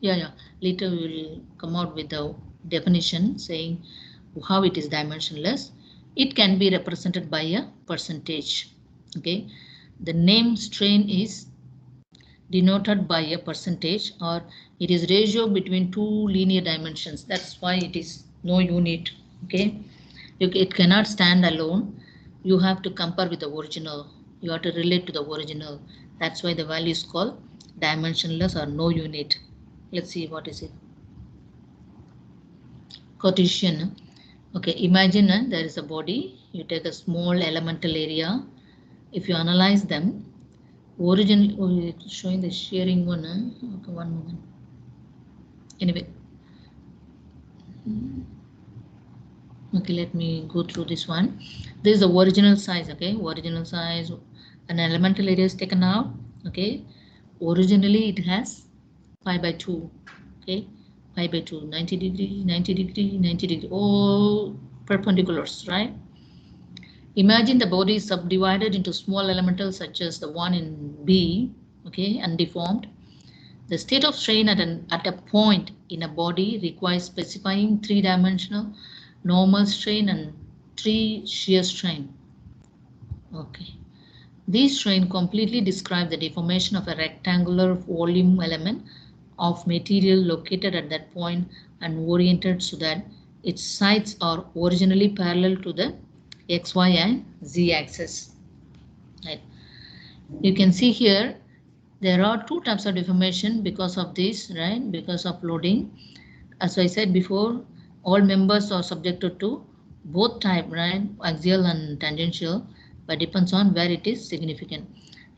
Later we will come out with the definition saying how it is dimensionless. It can be represented by a percentage. Okay, the name strain is denoted by a percentage, or it is ratio between two linear dimensions. That's why it is no unit. Okay, it cannot stand alone. You have to compare with the original. You have to relate to the original. That's why the value is called dimensionless or no unit. Let's see what is it. Cartesian. Okay, imagine there is a body. You take a small elemental area. If you analyze them, originally showing the shearing one. Okay, one moment. Anyway, okay, let me go through this one. This is the original size. Okay, original size. An elemental area is taken out. Okay, originally it has pi by 2. Okay, pi by 2, 90 degree, 90 degree, 90 degree, all perpendiculars, right? Imagine the body is subdivided into small elementals such as the one in B, okay, undeformed. The state of strain at a point in a body requires specifying three-dimensional normal strain and three shear strain. Okay. These strain completely describe the deformation of a rectangular volume element of material located at that point and oriented so that its sides are originally parallel to the x, y, and z axis. Right. You can see here there are two types of deformation because of this, right? Because of loading. As I said before, all members are subjected to both type, right? Axial and tangential, but depends on where it is significant.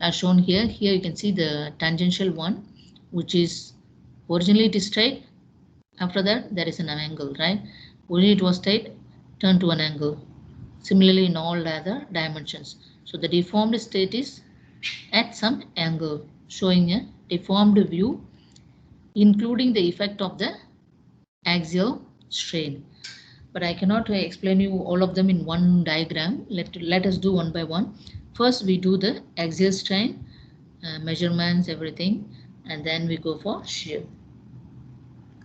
As shown here, here you can see the tangential one, which is originally it is straight. After that, there is an angle, right? Originally it was straight, turned to an angle. Similarly, in all other dimensions. So the deformed state is at some angle, showing a deformed view, including the effect of the axial strain. But I cannot explain you all of them in one diagram. Let us do one by one. First, we do the axial strain, measurements, everything, and then we go for shear.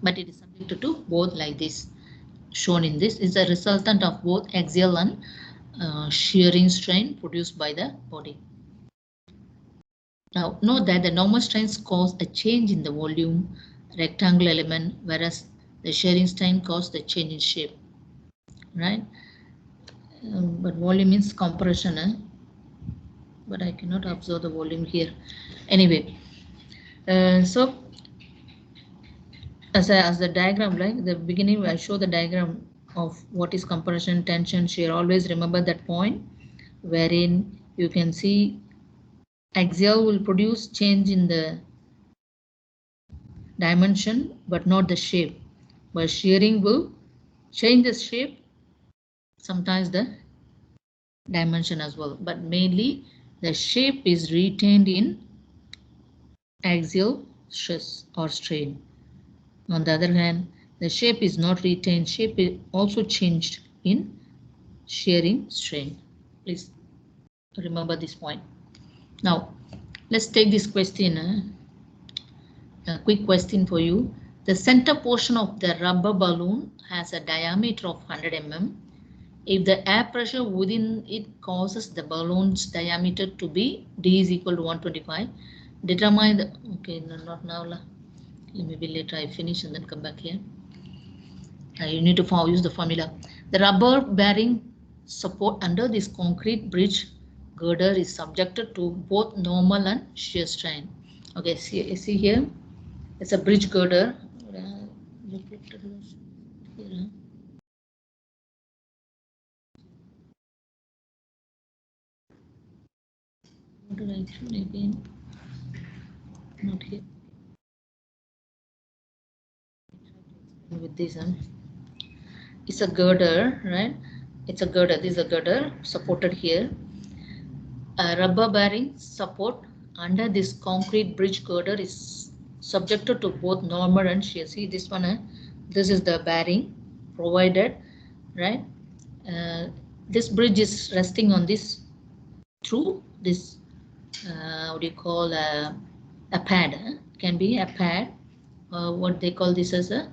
But it is subject to both like this. Shown in this is a resultant of both axial and shearing strain produced by the body. Now, note that the normal strains cause a change in the volume rectangular element, whereas the shearing strain causes the change in shape, right? But volume means compression, but I cannot observe the volume here. Anyway, so as the diagram, like the beginning, I show the diagram of what is compression, tension, shear. Always remember that point wherein you can see axial will produce change in the dimension but not the shape, but shearing will change the shape, sometimes the dimension as well, but mainly the shape is retained in axial stress or strain. On the other hand, the shape is not retained, shape is also changed in shearing strain. Please remember this point. Now let's take this question, a quick question for you. The center portion of the rubber balloon has a diameter of 100 mm. If the air pressure within it causes the balloon's diameter to be d is equal to 125, determine the, okay, no, not now, maybe later I finish and then come back here. You need to use the formula. The rubber bearing support under this concrete bridge girder is subjected to both normal and shear strain. Okay, see here, it's a bridge girder. What did I show again? Not here. With this one, it's a girder, right? It's a girder. This is a girder supported here. A rubber bearing support under this concrete bridge girder is subjected to both normal and shear. See this one, this is the bearing provided, right? This bridge is resting on this through this what do you call a pad, can be a pad, what they call this as a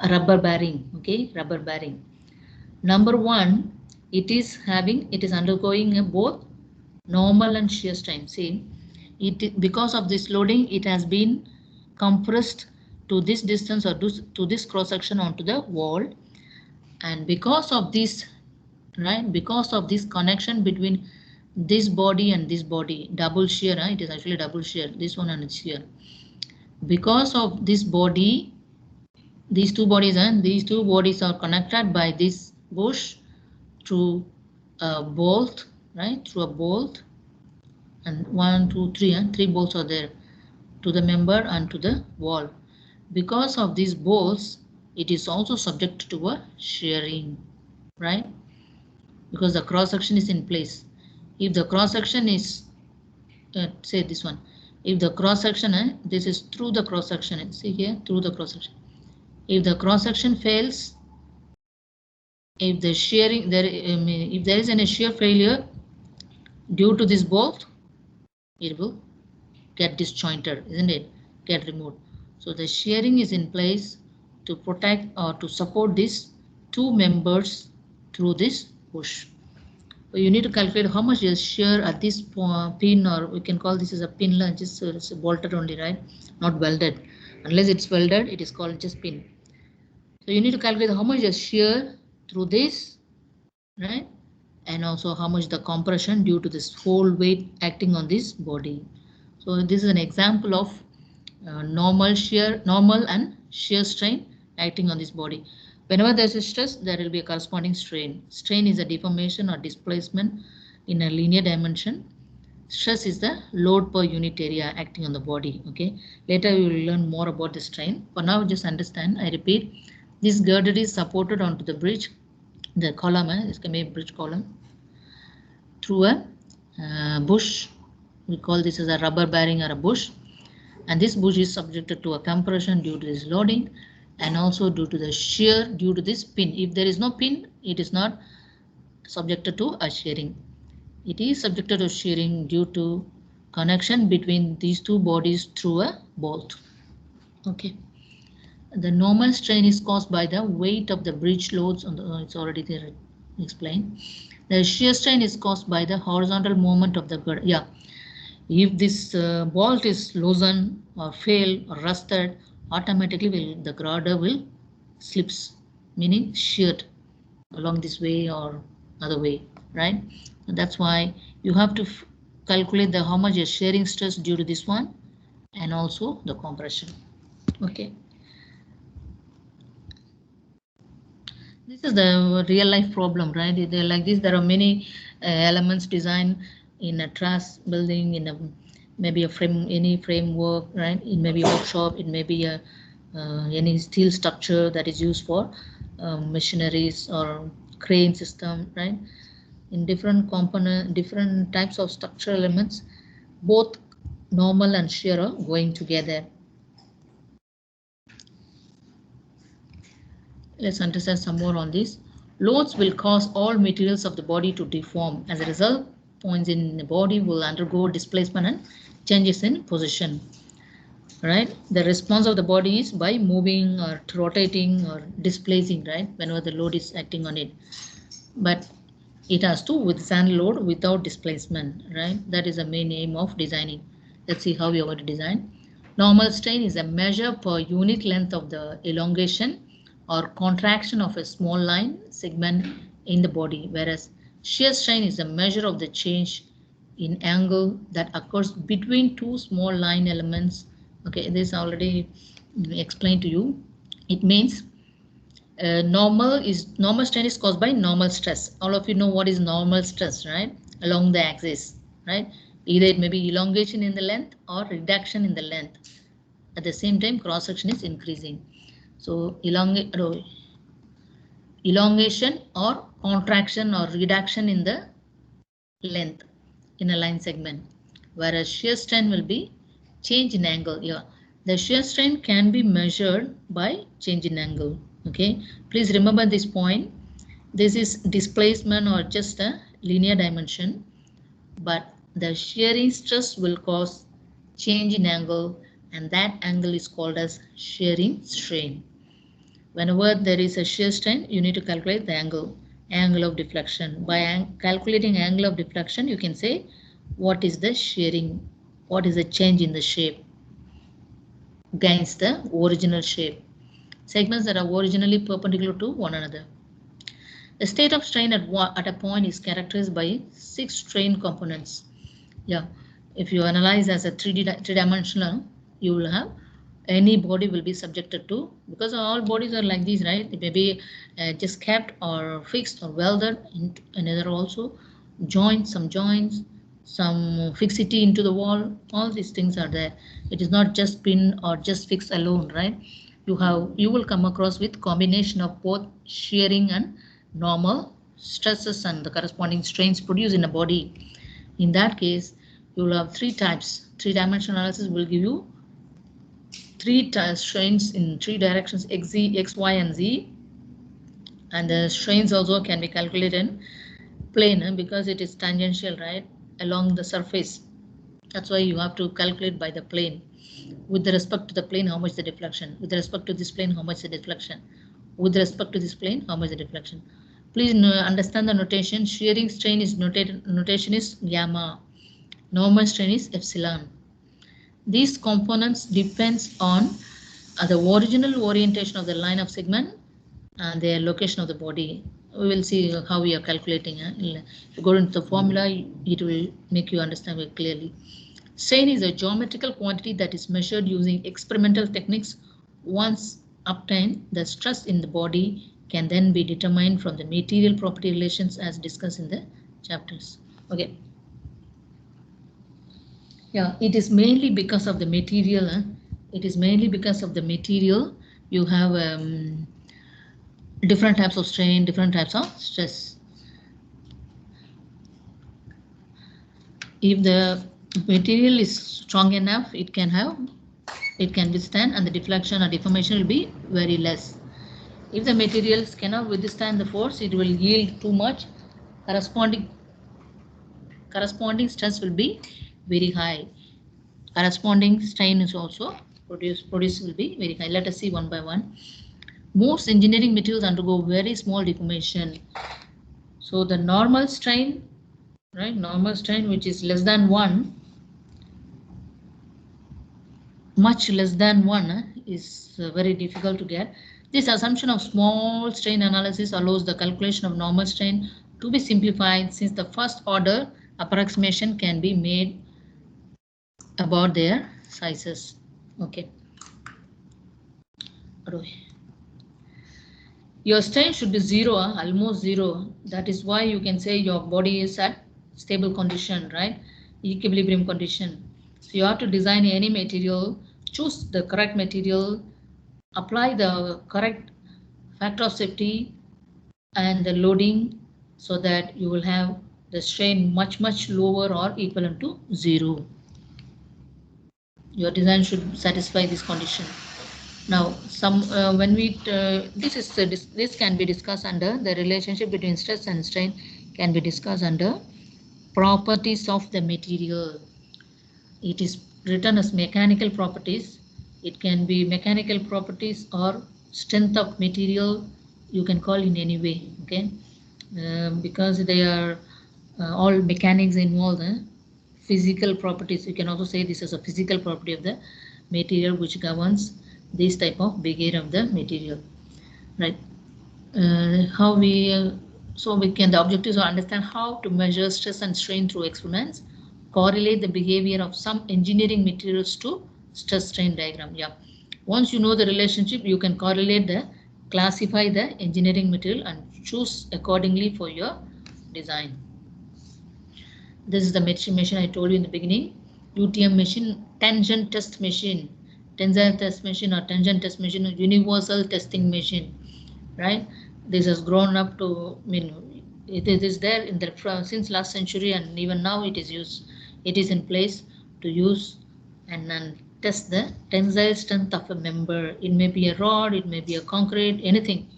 rubber bearing. Okay, rubber bearing. Number one, it is undergoing both normal and shear strain. See, because of this loading, it has been compressed to this distance or to this cross section onto the wall, and because of this, right, because of this connection between this body and this body, double shear, it is actually double shear, this one and it's here. Because of this body, these two bodies are connected by this bush through a bolt, right, through a bolt, and 1, 2, 3, and 3 bolts are there to the member and to the wall. Because of these bolts, it is also subject to a shearing, right, because the cross section is in place. If the cross section is say this one, if the cross section, this is through the cross section, see here, through the cross section, if the cross section fails, if the shearing there, if there is any shear failure due to this bolt, it will get disjointed, isn't it, get removed. So the shearing is in place to protect or to support these two members through this bush. So you need to calculate how much is shear at this pin, or we can call this as a pin, just it's bolted only, right, not welded. Unless it's welded, it is called just pin. So you need to calculate how much is shear through this, right, and also how much the compression due to this whole weight acting on this body. So this is an example of normal and shear strain acting on this body. Whenever there is a stress, there will be a corresponding strain. Strain is a deformation or displacement in a linear dimension. Stress is the load per unit area acting on the body. Okay, later we will learn more about the strain. For now, just understand, I repeat, this girder is supported onto the bridge, the column, this can be a bridge column, through a bush. We call this as a rubber bearing or a bush, and this bush is subjected to a compression due to this loading, and also due to the shear due to this pin. If there is no pin, it is not subjected to a shearing. It is subjected to shearing due to connection between these two bodies through a bolt. Okay. The normal strain is caused by the weight of the bridge loads on the, it's already there explained. The shear strain is caused by the horizontal movement of the girder. Yeah, if this bolt is loosened or failed or rusted, automatically the girder will slips, meaning sheared along this way or other way, right? And that's why you have to calculate the how much is shearing stress due to this one, and also the compression. Okay. This is the real life problem, right? They're like this. There are many elements designed in a truss building, in a maybe a frame, any framework, right? It may be a workshop. It may be a any steel structure that is used for machineries or crane system, right? In different component, different types of structural elements, both normal and shear are going together. Let's understand some more on this. Loads will cause all materials of the body to deform. As a result, points in the body will undergo displacement and changes in position. Right? The response of the body is by moving or rotating or displacing, right? Whenever the load is acting on it. But it has to withstand load without displacement, right? That is the main aim of designing. Let's see how we are going to design. Normal strain is a measure per unit length of the elongation or contraction of a small line segment in the body, whereas shear strain is a measure of the change in angle that occurs between two small line elements. Okay, this already explained to you. It means normal strain is caused by normal stress. All of you know what is normal stress, right? Along the axis, right? Either it may be elongation in the length or reduction in the length. At the same time, cross section is increasing. So elongation or contraction or reduction in the length in a line segment, whereas shear strain will be change in angle. Yeah, the shear strain can be measured by change in angle. Okay, please remember this point. This is displacement or just a linear dimension, but the shearing stress will cause change in angle, and that angle is called as shearing strain. Whenever there is a shear strain, you need to calculate the angle of deflection. By calculating angle of deflection, you can say what is the shearing what is the change in the shape against the original shape. Segments that are originally perpendicular to one another. The state of strain at a point is characterized by 6 strain components. Yeah, if you analyze as a three-dimensional, you will have any body will be subjected to, because all bodies are like these, right? It may be just kept or fixed or welded. Another also joints, some fixity into the wall. All these things are there. It is not just pin or just fixed alone, right? You will come across with combination of both shearing and normal stresses and the corresponding strains produced in a body. In that case, you will have 3 types. 3-dimensional analysis will give you 3 strains in 3 directions, x, z, x, y, and z. And the strains also can be calculated in plane because it is tangential, right, along the surface. That's why you have to calculate by the plane. With respect to the plane, how much the deflection. With respect to this plane, how much the deflection. With respect to this plane, how much the deflection. Please understand the notation. Shearing strain is notation is gamma. Normal strain is epsilon. These components depends on the original orientation of the line of segment and their location of the body. We will see how we are calculating. If you go into the formula, it will make you understand very clearly. Strain is a geometrical quantity that is measured using experimental techniques. Once obtained, the stress in the body can then be determined from the material property relations as discussed in the chapters. Okay. Yeah, it is mainly because of the material. It is mainly because of the material. You have different types of strain, different types of stress. If the material is strong enough, it can withstand, and the deflection or deformation will be very less. If the materials cannot withstand the force, it will yield too much. Corresponding stress will be very high. Corresponding strain is also produced will be very high. Let us see one by one. Most engineering materials undergo very small deformation. So the normal strain, right? Normal strain, which is less than 1, much less than 1 is very difficult to get. This assumption of small strain analysis allows the calculation of normal strain to be simplified, since the first order approximation can be made about their sizes. Okay. Your strain should be 0, almost 0. That is why you can say your body is at stable condition, right? Equilibrium condition. So you have to design any material, choose the correct material, apply the correct factor of safety and the loading, so that you will have the strain much lower or equivalent to 0. Your design should satisfy this condition. Now, when we this can be discussed under the relationship between stress and strain can be discussed under properties of the material. It is written as mechanical properties. It can be mechanical properties or strength of material. You can call in any way, okay? Because they are all mechanics involved. Physical properties. You can also say this is a physical property of the material which governs this type of behavior of the material, right? The objectives are understand how to measure stress and strain through experiments, correlate the behavior of some engineering materials to stress strain diagram. Yeah, once you know the relationship, you can classify the engineering material and choose accordingly for your design. This is the machine I told you in the beginning. UTM machine, tangent test machine. Tensile test machine or tangent test machine, universal testing machine, right? This has grown up to, it is there in the since last century, and even now it is used. It is in place to use and test the tensile strength of a member. It may be a rod, it may be a concrete, anything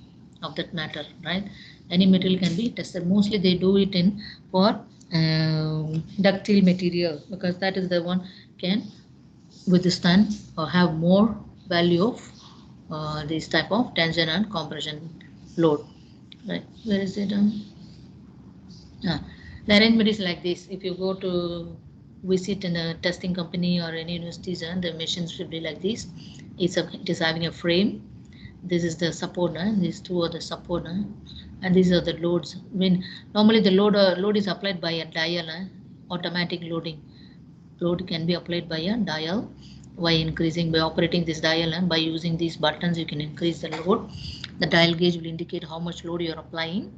of that matter, right? Any material can be tested. Mostly they do it for ductile material, because that is the one can withstand or have more value of this type of tension and compression load, right? Where is it? The arrangement is like this. If you go to visit in a testing company or any universities, and the machines should be like this. It is having a frame. This is the support, these two are the support, and these are the loads. When normally the load is applied by a dial, automatic loading. Load can be applied by a dial by operating this dial, and by using these buttons you can increase the load. The dial gauge will indicate how much load you are applying,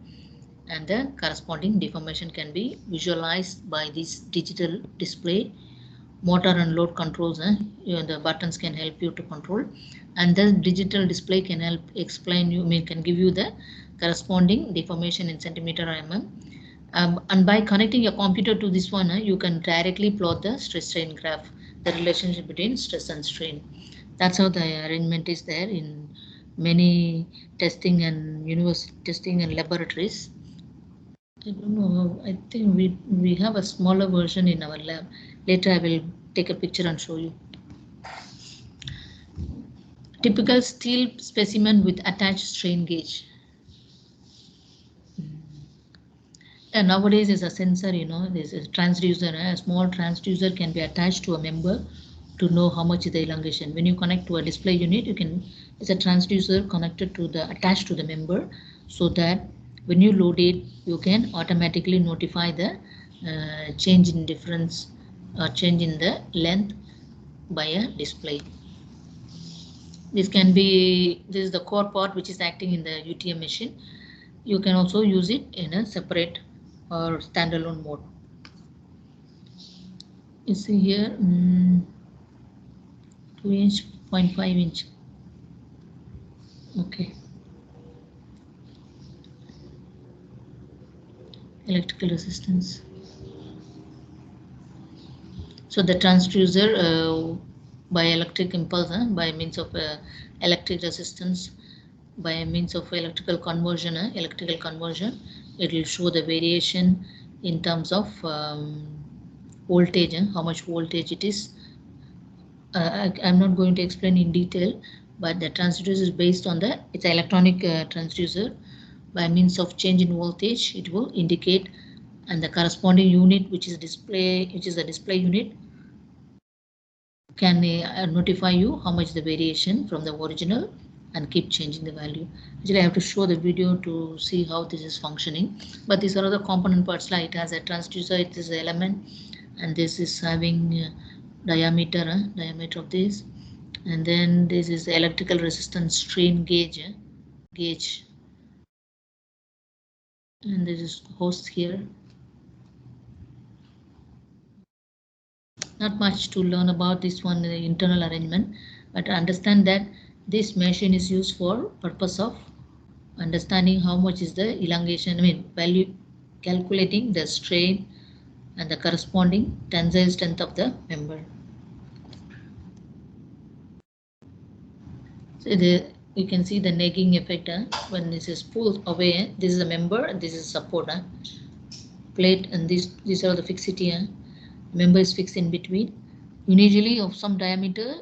and the corresponding deformation can be visualized by this digital display. Motor and load controls, the buttons can help you to control, and the digital display can help explain can give you the corresponding deformation in centimeter or mm. And by connecting your computer to this one, you can directly plot the stress strain graph, the relationship between stress and strain. That's how the arrangement is there in many testing and university testing and laboratories. I don't know. I think we have a smaller version in our lab. Later I will take a picture and show you. Typical steel specimen with attached strain gauge. And nowadays is a sensor, there's a transducer. A small transducer can be attached to a member to know how much is the elongation. When you connect to a display unit, it's a transducer connected to attached to the member, so that when you load it, you can automatically notify the change in difference or change in the length by a display. This is the core part which is acting in the UTM machine. You can also use it in a separate or standalone mode. You see here 2 inch, 0.5 inch. Okay. Electrical resistance. So the transducer by electric impulse, by means of electric resistance, by means of electrical conversion, it will show the variation in terms of voltage, how much voltage it is. I'm not going to explain in detail, but the transducer is based on it's an electronic transducer. By means of change in voltage, it will indicate, and the corresponding unit, which is a display unit, can notify you how much the variation from the original and keep changing the value. Actually, I have to show the video to see how this is functioning, but these are the component parts. Like it has a transducer, it is an element, and this is having diameter of this, and then this is the electrical resistance strain gauge, and this is host here. Not much to learn about this one, the internal arrangement, but understand that this machine is used for purpose of understanding how much is the elongation, value, calculating the strain and the corresponding tensile strength of the member. So you can see the nagging effect when this is pulled away. This is a member and this is support plate, and these are the fixity. Member is fixed in between, initially of some diameter,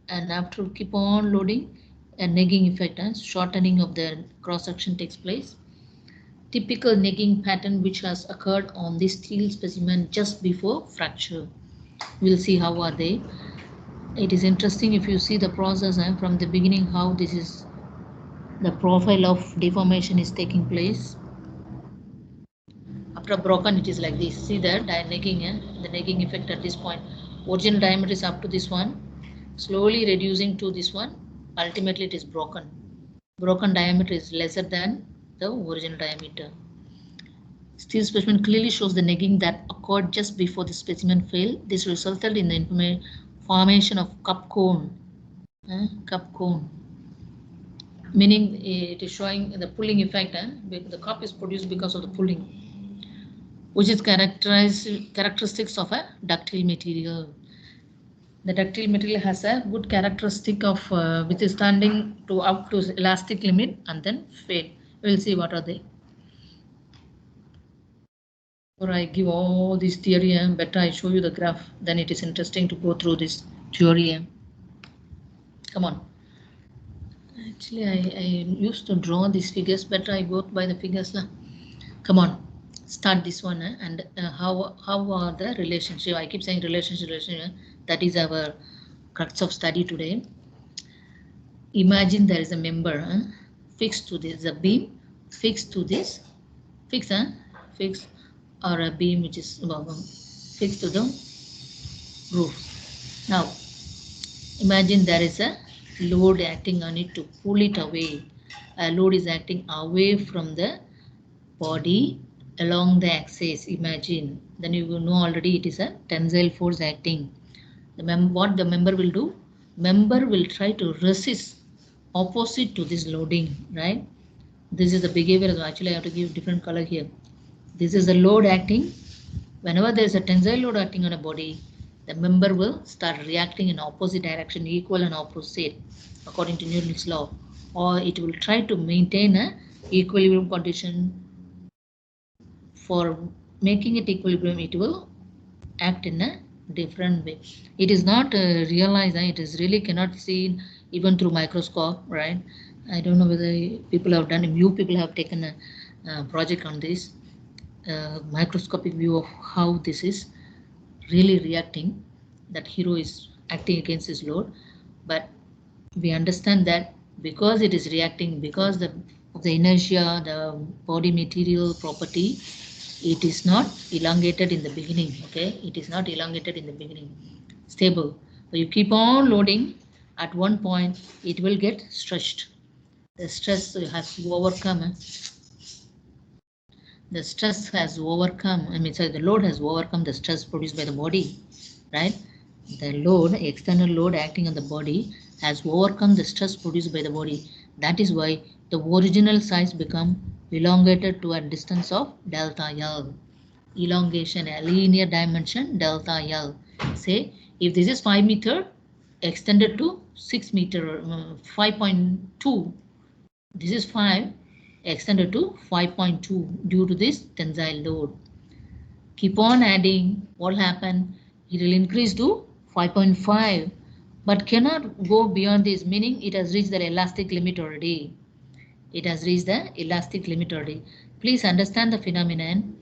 and after keep on loading, a nagging effect, shortening of the cross section takes place. Typical nagging pattern which has occurred on this steel specimen just before fracture. We'll see how are they. It is interesting if you see the process from the beginning, how this is the profile of deformation is taking place. After broken, it is like this. See the nagging, the nagging effect at this point. Original diameter is up to this one, slowly reducing to this one. Ultimately, it is broken. Broken diameter is lesser than the original diameter. Steel specimen clearly shows the nagging that occurred just before the specimen failed. This resulted in the formation of cup cone. Meaning it is showing the pulling effect. The cup is produced because of the pulling, which is characteristics of a ductile material. The ductile material has a good characteristic of withstanding to up to elastic limit and then fade. We'll see what are they. Or I give all this theory, better I show you the graph. Then it is interesting to go through this theory. Come on. Actually, I used to draw these figures. Better I go by the figures. Come on. start this one and how are the relationship. I keep saying relationship. That is our crux of study today. Imagine there is a member fixed to this, a beam fixed to this, fixed or a beam which is fixed to the roof. Now imagine there is a load acting on it to pull it away. A load is acting away from the body along the axis. Imagine, then you will know already it is a tensile force acting. What the member will do? Member will try to resist opposite to this loading, right? This is the behavior. Actually, I have to give different color here. This is the load acting. Whenever there is a tensile load acting on a body, the member will start reacting in opposite direction, equal and opposite, according to Newton's law, or it will try to maintain a equilibrium condition. For making it equilibrium, it will act in a different way. It is not realized, it is really cannot see even through microscope, right? I don't know whether people have done, you people have taken a project on this microscopic view of how this is really reacting, that hero is acting against his load. But we understand that because it is reacting, because of the inertia, the body material property, it is not elongated in the beginning. Okay, it is not elongated in the beginning, stable. So you keep on loading, at one point it will get stretched. The stress has to overcome. The stress has overcome, sorry, the load has overcome the stress produced by the body, right? The load, external load acting on the body has overcome the stress produced by the body. That is why the original size become elongated to a distance of delta L. Elongation, a linear dimension delta L. Say, if this is 5 meter, extended to 6 meter, 5.2. This is 5, extended to 5.2 due to this tensile load. Keep on adding, what will happen? It will increase to 5.5, but cannot go beyond this, meaning it has reached the elastic limit already. It has reached the elastic limit already. Please understand the phenomenon.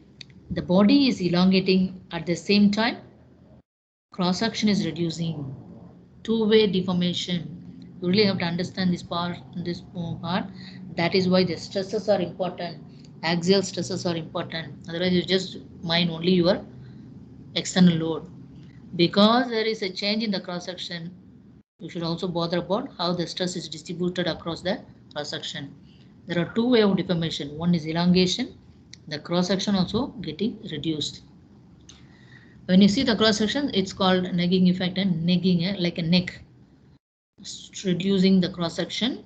The body is elongating at the same time. Cross-section is reducing. Two-way deformation. You really have to understand this part. That is why the stresses are important. Axial stresses are important. Otherwise, you just mind only your external load. Because there is a change in the cross-section, you should also bother about how the stress is distributed across the cross-section. There are two ways of deformation. One is elongation. The cross-section also getting reduced. When you see the cross-section, it's called negging effect, and negging like a neck. Reducing the cross-section,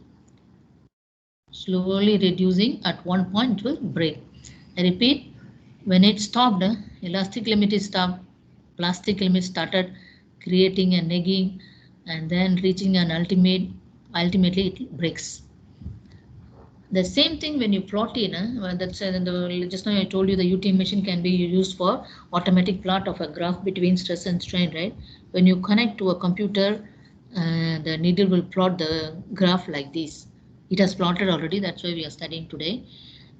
slowly reducing, at one point it will break. I repeat, when it stopped, elastic limit is stopped, plastic limit started creating a negging and then reaching an ultimately it breaks. The same thing when you plot in, that's just now I told you the UTM machine can be used for automatic plot of a graph between stress and strain, right? When you connect to a computer, the needle will plot the graph like this. It has plotted already, that's why we are studying today.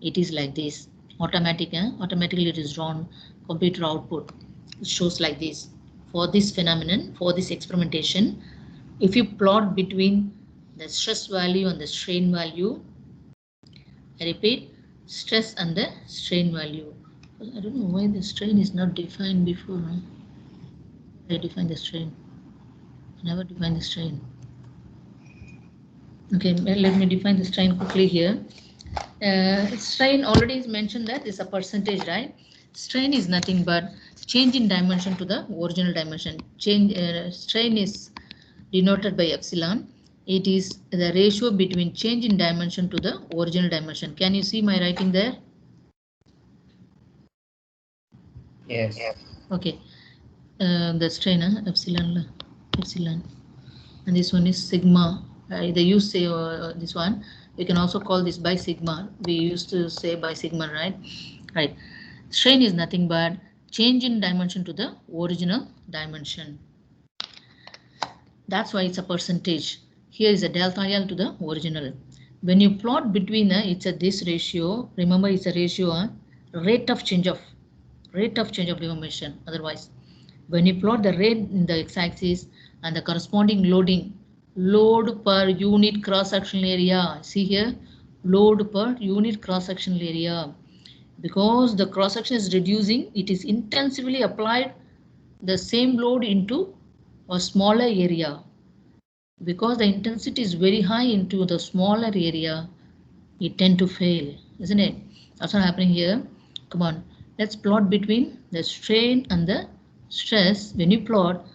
It is like this, automatically it is drawn, computer output. It shows like this. For this phenomenon, for this experimentation, if you plot between the stress value and the strain value, I repeat, stress and the strain value. I don't know why the strain is not defined before. I define the strain. I never define the strain. Okay, let me define the strain quickly here. Strain already is mentioned that is a percentage, right? Strain is nothing but change in dimension to the original dimension. Strain is denoted by epsilon. It is the ratio between change in dimension to the original dimension. Can you see my writing there?
Yes.
Okay. The strain, epsilon, and this one is sigma. They use say this one. We can also call this by sigma. We used to say by sigma, right? Right. Strain is nothing but change in dimension to the original dimension. That's why it's a percentage. Here is a delta L to the original. When you plot between, it's a this ratio. Remember, it's a ratio. rate of change of deformation. Otherwise, when you plot the rate in the x-axis and the corresponding load per unit cross-sectional area, see here, load per unit cross-sectional area. Because the cross-section is reducing, it is intensively applied the same load into a smaller area. Because the intensity is very high into the smaller area, it tend to fail, isn't it? That's not happening here. Come on, let's plot between the strain and the stress. When you plot,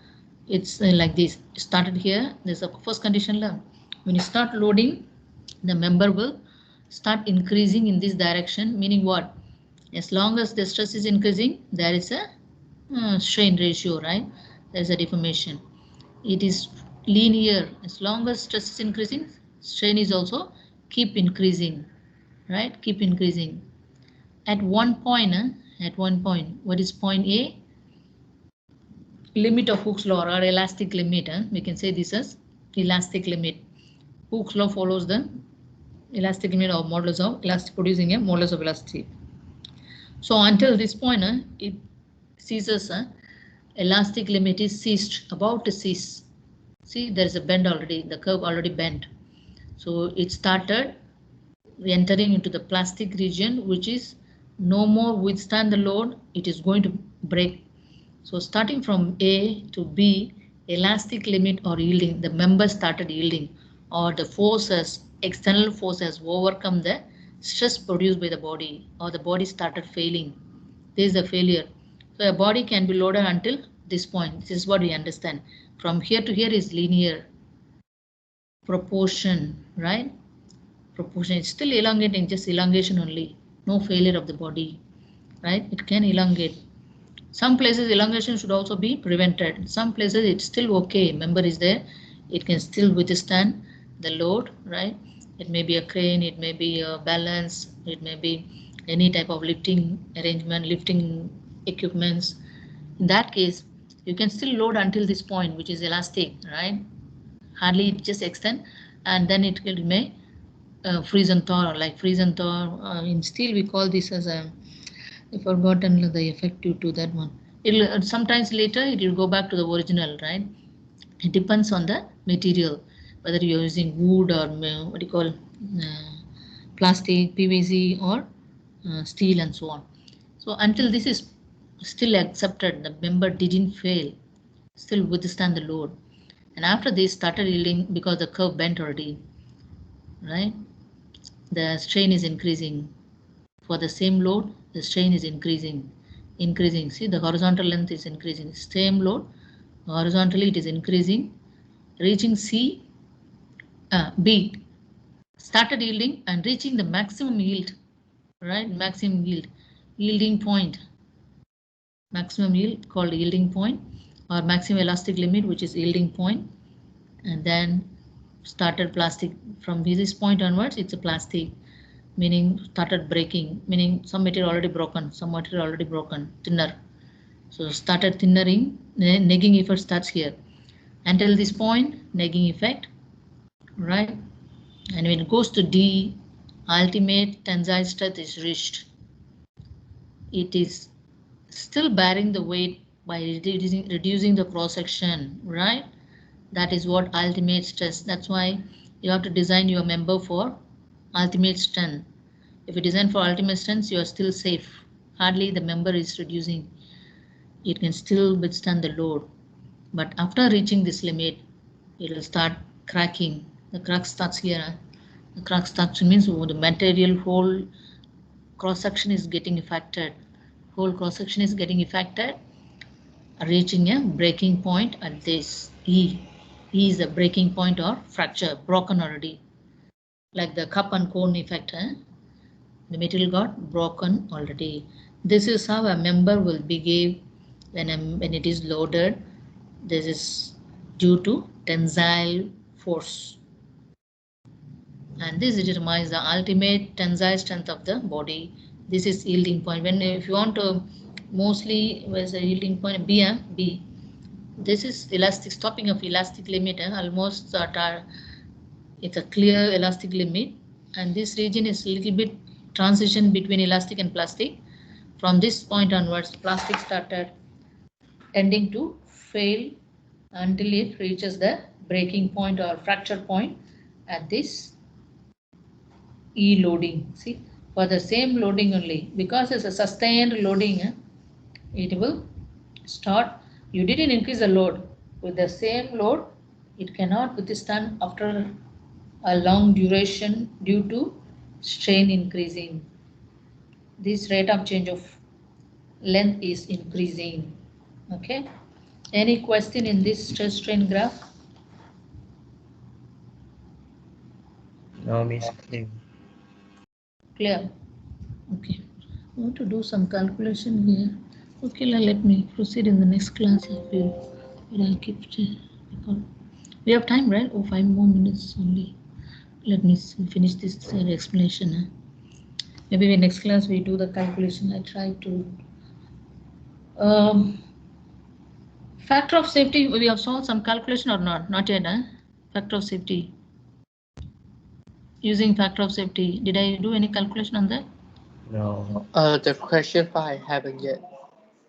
it's like this. Started here. There's a first condition. When you start loading, the member will start increasing in this direction. Meaning what? As long as the stress is increasing, there is a strain ratio, right? There is a deformation. It is linear. As long as stress is increasing, strain is also keep increasing, right? Keep increasing. At one point, what is point A? Limit of Hooke's law or elastic limit. We can say this as elastic limit. Hooke's law follows the elastic limit or modulus of elastic, producing a modulus of elasticity. So until this point, it ceases. Elastic limit is ceased, about to cease. See, there is a bend already. The curve already bent. So it started entering into the plastic region, which is no more withstand the load. It is going to break. So starting from A to B, elastic limit or yielding, the member started yielding, or the forces, external forces overcome the stress produced by the body, or the body started failing. This is a failure. So a body can be loaded until this point. This is what we understand. From here to here is linear proportion, right? Proportion. It's still elongating, just elongation only. No failure of the body, right? It can elongate. Some places elongation should also be prevented. Some places it's still okay. Member is there. It can still withstand the load, right? It may be a crane, it may be a balance, it may be any type of lifting arrangement, lifting equipments. In that case, you can still load until this point, which is elastic, right? Hardly it just extend, and then it will may freeze and thaw, like freeze and thaw. In steel, we call this as a, I've forgotten the effect due to that one. It'll sometimes later it will go back to the original, right? It depends on the material, whether you're using wood or what you call plastic, PVC, or steel, and so on. So until this is still accepted, the member didn't fail, still withstand the load. And after this started yielding because the curve bent already, right? The strain is increasing. For the same load, the strain is increasing. See, the horizontal length is increasing. Same load, horizontally it is increasing, reaching B, started yielding and reaching the maximum yield, right? Maximum yield, yielding point, maximum yield called yielding point, or maximum elastic limit, which is yielding point, and then started plastic. From this point onwards, it's a plastic, meaning started breaking, meaning some material already broken, thinner. So started thinnering, negging effect starts here. Until this point, negging effect, right? And when it goes to D, ultimate tensile strength is reached. It is still bearing the weight by reducing the cross section, right? That is what ultimate stress. That's why you have to design your member for ultimate strength. If you design for ultimate strength, you are still safe. Hardly the member is reducing. It can still withstand the load. But after reaching this limit, it will start cracking. The crack starts here. The crack starts means the material whole cross section is getting affected. Whole cross section is getting affected, reaching a breaking point at this E. E is a breaking point or fracture, broken already. Like the cup and cone effect. The material got broken already. This is how a member will behave when it is loaded. This is due to tensile force. And this determines the ultimate tensile strength of the body. This is yielding point. When if you want to, mostly where's the yielding point? B. This is elastic, stopping of elastic limit. Almost it's a clear elastic limit, and this region is a little bit transition between elastic and plastic. From this point onwards, plastic started tending to fail until it reaches the breaking point or fracture point at this E loading. See, for the same loading only, because it's a sustained loading, it will start. You didn't increase the load. With the same load, it cannot withstand after a long duration due to strain increasing. This rate of change of length is increasing. Okay. Any question in this stress strain graph?
No, Miss. Clear.
Clear. Okay. I want to do some calculation here. Okay, let me proceed in the next class. I'll keep record. We have time, right? Oh, 5 more minutes only. Let me finish this explanation. Maybe in next class we do the calculation. I try to. Factor of safety, we have solved some calculation or not? Not yet, huh? Factor of safety. Using factor of safety, did I do any calculation on that?
No.
The question 5 haven't yet.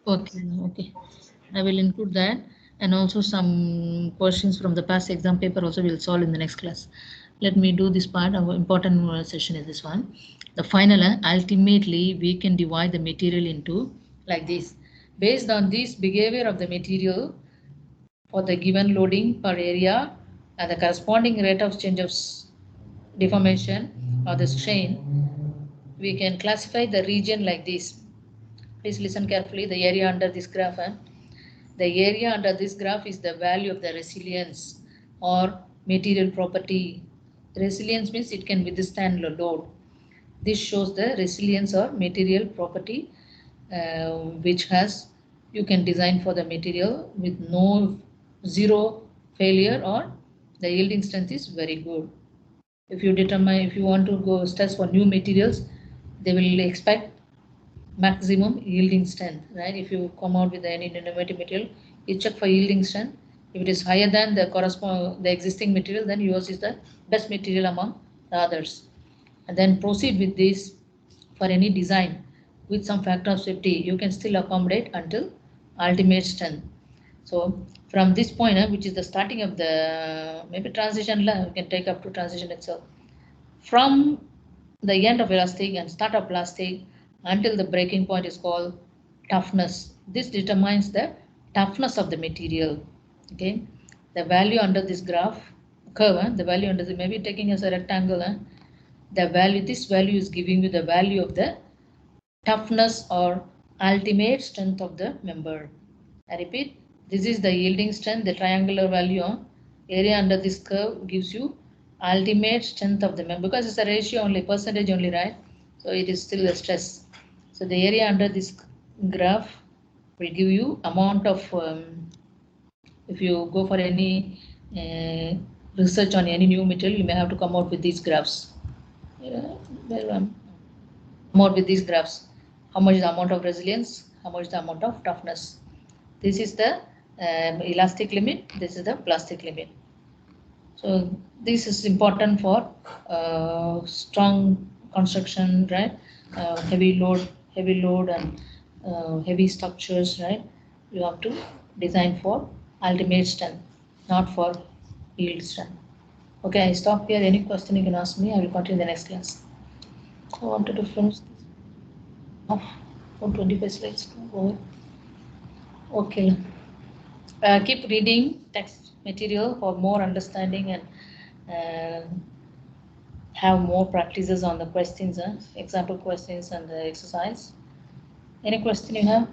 Okay, okay. I will include that, and also some questions from the past exam paper also will solve in the next class. Let me do this part. Our important session is this one. The final, ultimately, we can divide the material into like this. Based on this behavior of the material for the given loading per area and the corresponding rate of change of deformation or the strain, we can classify the region like this. Please listen carefully. The area under this graph. The area under this graph is the value of the resilience or material property. Resilience means it can withstand load. This shows the resilience or material property which has you can design for the material with zero failure or the yielding strength is very good. If you want to go test for new materials, they will expect maximum yielding strength, right? If you come out with any innovative material, you check for yielding strength. If it is higher than the existing material, then yours is the best material among the others. And then proceed with this for any design with some factor of safety. You can still accommodate until ultimate strength. So from this point, which is the starting of the maybe transition, you can take up to transition itself. From the end of elastic and start of plastic until the breaking point is called toughness. This determines the toughness of the material. Okay, the value under this graph curve, the value under the maybe taking as a rectangle, the value, this value is giving you the value of the toughness or ultimate strength of the member. I repeat, this is the yielding strength, the triangular value. Area under this curve gives you ultimate strength of the member because it's a ratio only, percentage only, right? So it is still a stress. So the area under this graph will give you amount of, if you go for any research on any new material, you may have to come out with these graphs. Come out with these graphs. How much is the amount of resilience? How much is the amount of toughness? This is the elastic limit. This is the plastic limit. So this is important for strong construction, right? Heavy load and heavy structures, right? You have to design for ultimate strength, not for yield strength. Okay, I stop here. Any question you can ask me. I will continue the next class. I wanted to finish this off for 25 slides. Over. Okay. Keep reading text material for more understanding and have more practices on the questions, example questions and the exercise. Any question you have?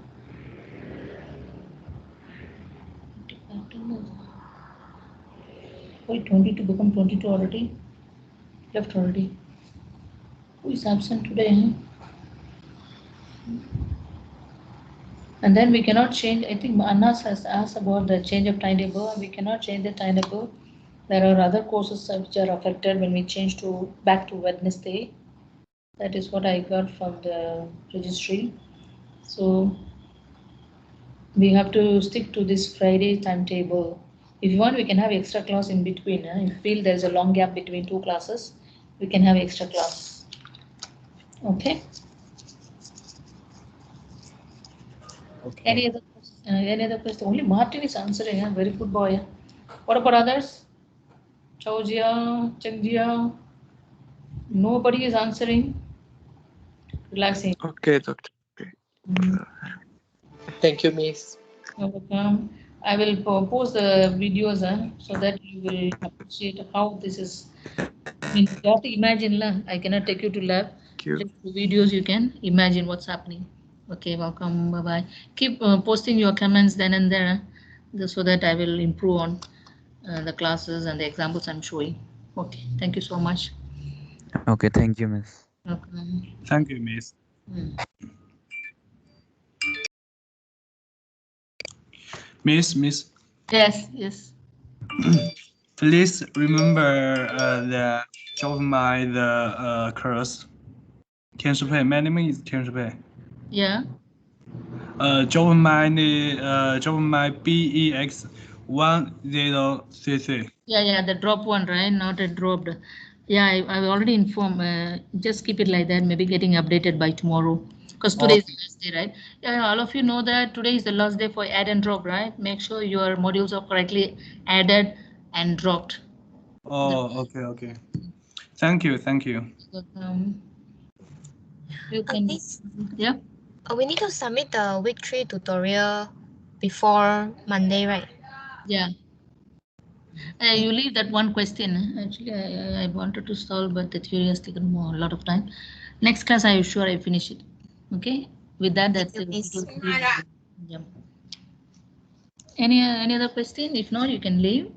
Wait, 22 become 22 already? Left already. Who is absent today? And then we cannot change. I think Anas has asked about the change of timetable. We cannot change the timetable. There are other courses which are affected when we change to back to Wednesday. That is what I got from the registry. So we have to stick to this Friday timetable. If you want, we can have extra class in between. If you feel there's a long gap between two classes, we can have extra class. Okay.
Okay.
Any other question? Only Martin is answering. Huh? Very good boy. What about others? Chao Jia, Cheng Jia. Nobody is answering. Relaxing.
Okay, doctor. Okay.
Thank you, Miss.
You're welcome. I will post the videos so that you will appreciate how this is. I mean, you have to imagine. I cannot take you to lab.
Thank you.
Just the videos you can imagine what's happening. Okay, welcome. Bye bye. Keep posting your comments then and there so that I will improve on the classes and the examples I'm showing. Okay, thank you so much.
Okay, thank you, Miss.
Welcome.
Thank you, Miss.
Mm.
Miss,
Yes, yes.
please remember the job the course. 天师配 my name is 天师配
Yeah.
job my BEX 1033
Yeah, the drop one, right? Not a dropped. Yeah, I already informed. Just keep it like that. Maybe getting updated by tomorrow. Because today is the last day, right? Yeah, all of you know that today is the last day for add and drop, right? Make sure your modules are correctly added and dropped.
Oh, okay. Thank you.
You can,
Miss,
yeah.
we need to submit the week 3 tutorial before Monday, right?
Yeah. You leave that one question. Actually, I wanted to solve, but the theory has taken a lot of time. Next class, I am sure I finish it. Okay. With that, that's
Thank you,
it.
Miss.
Yeah. Any other question? If not, you can leave.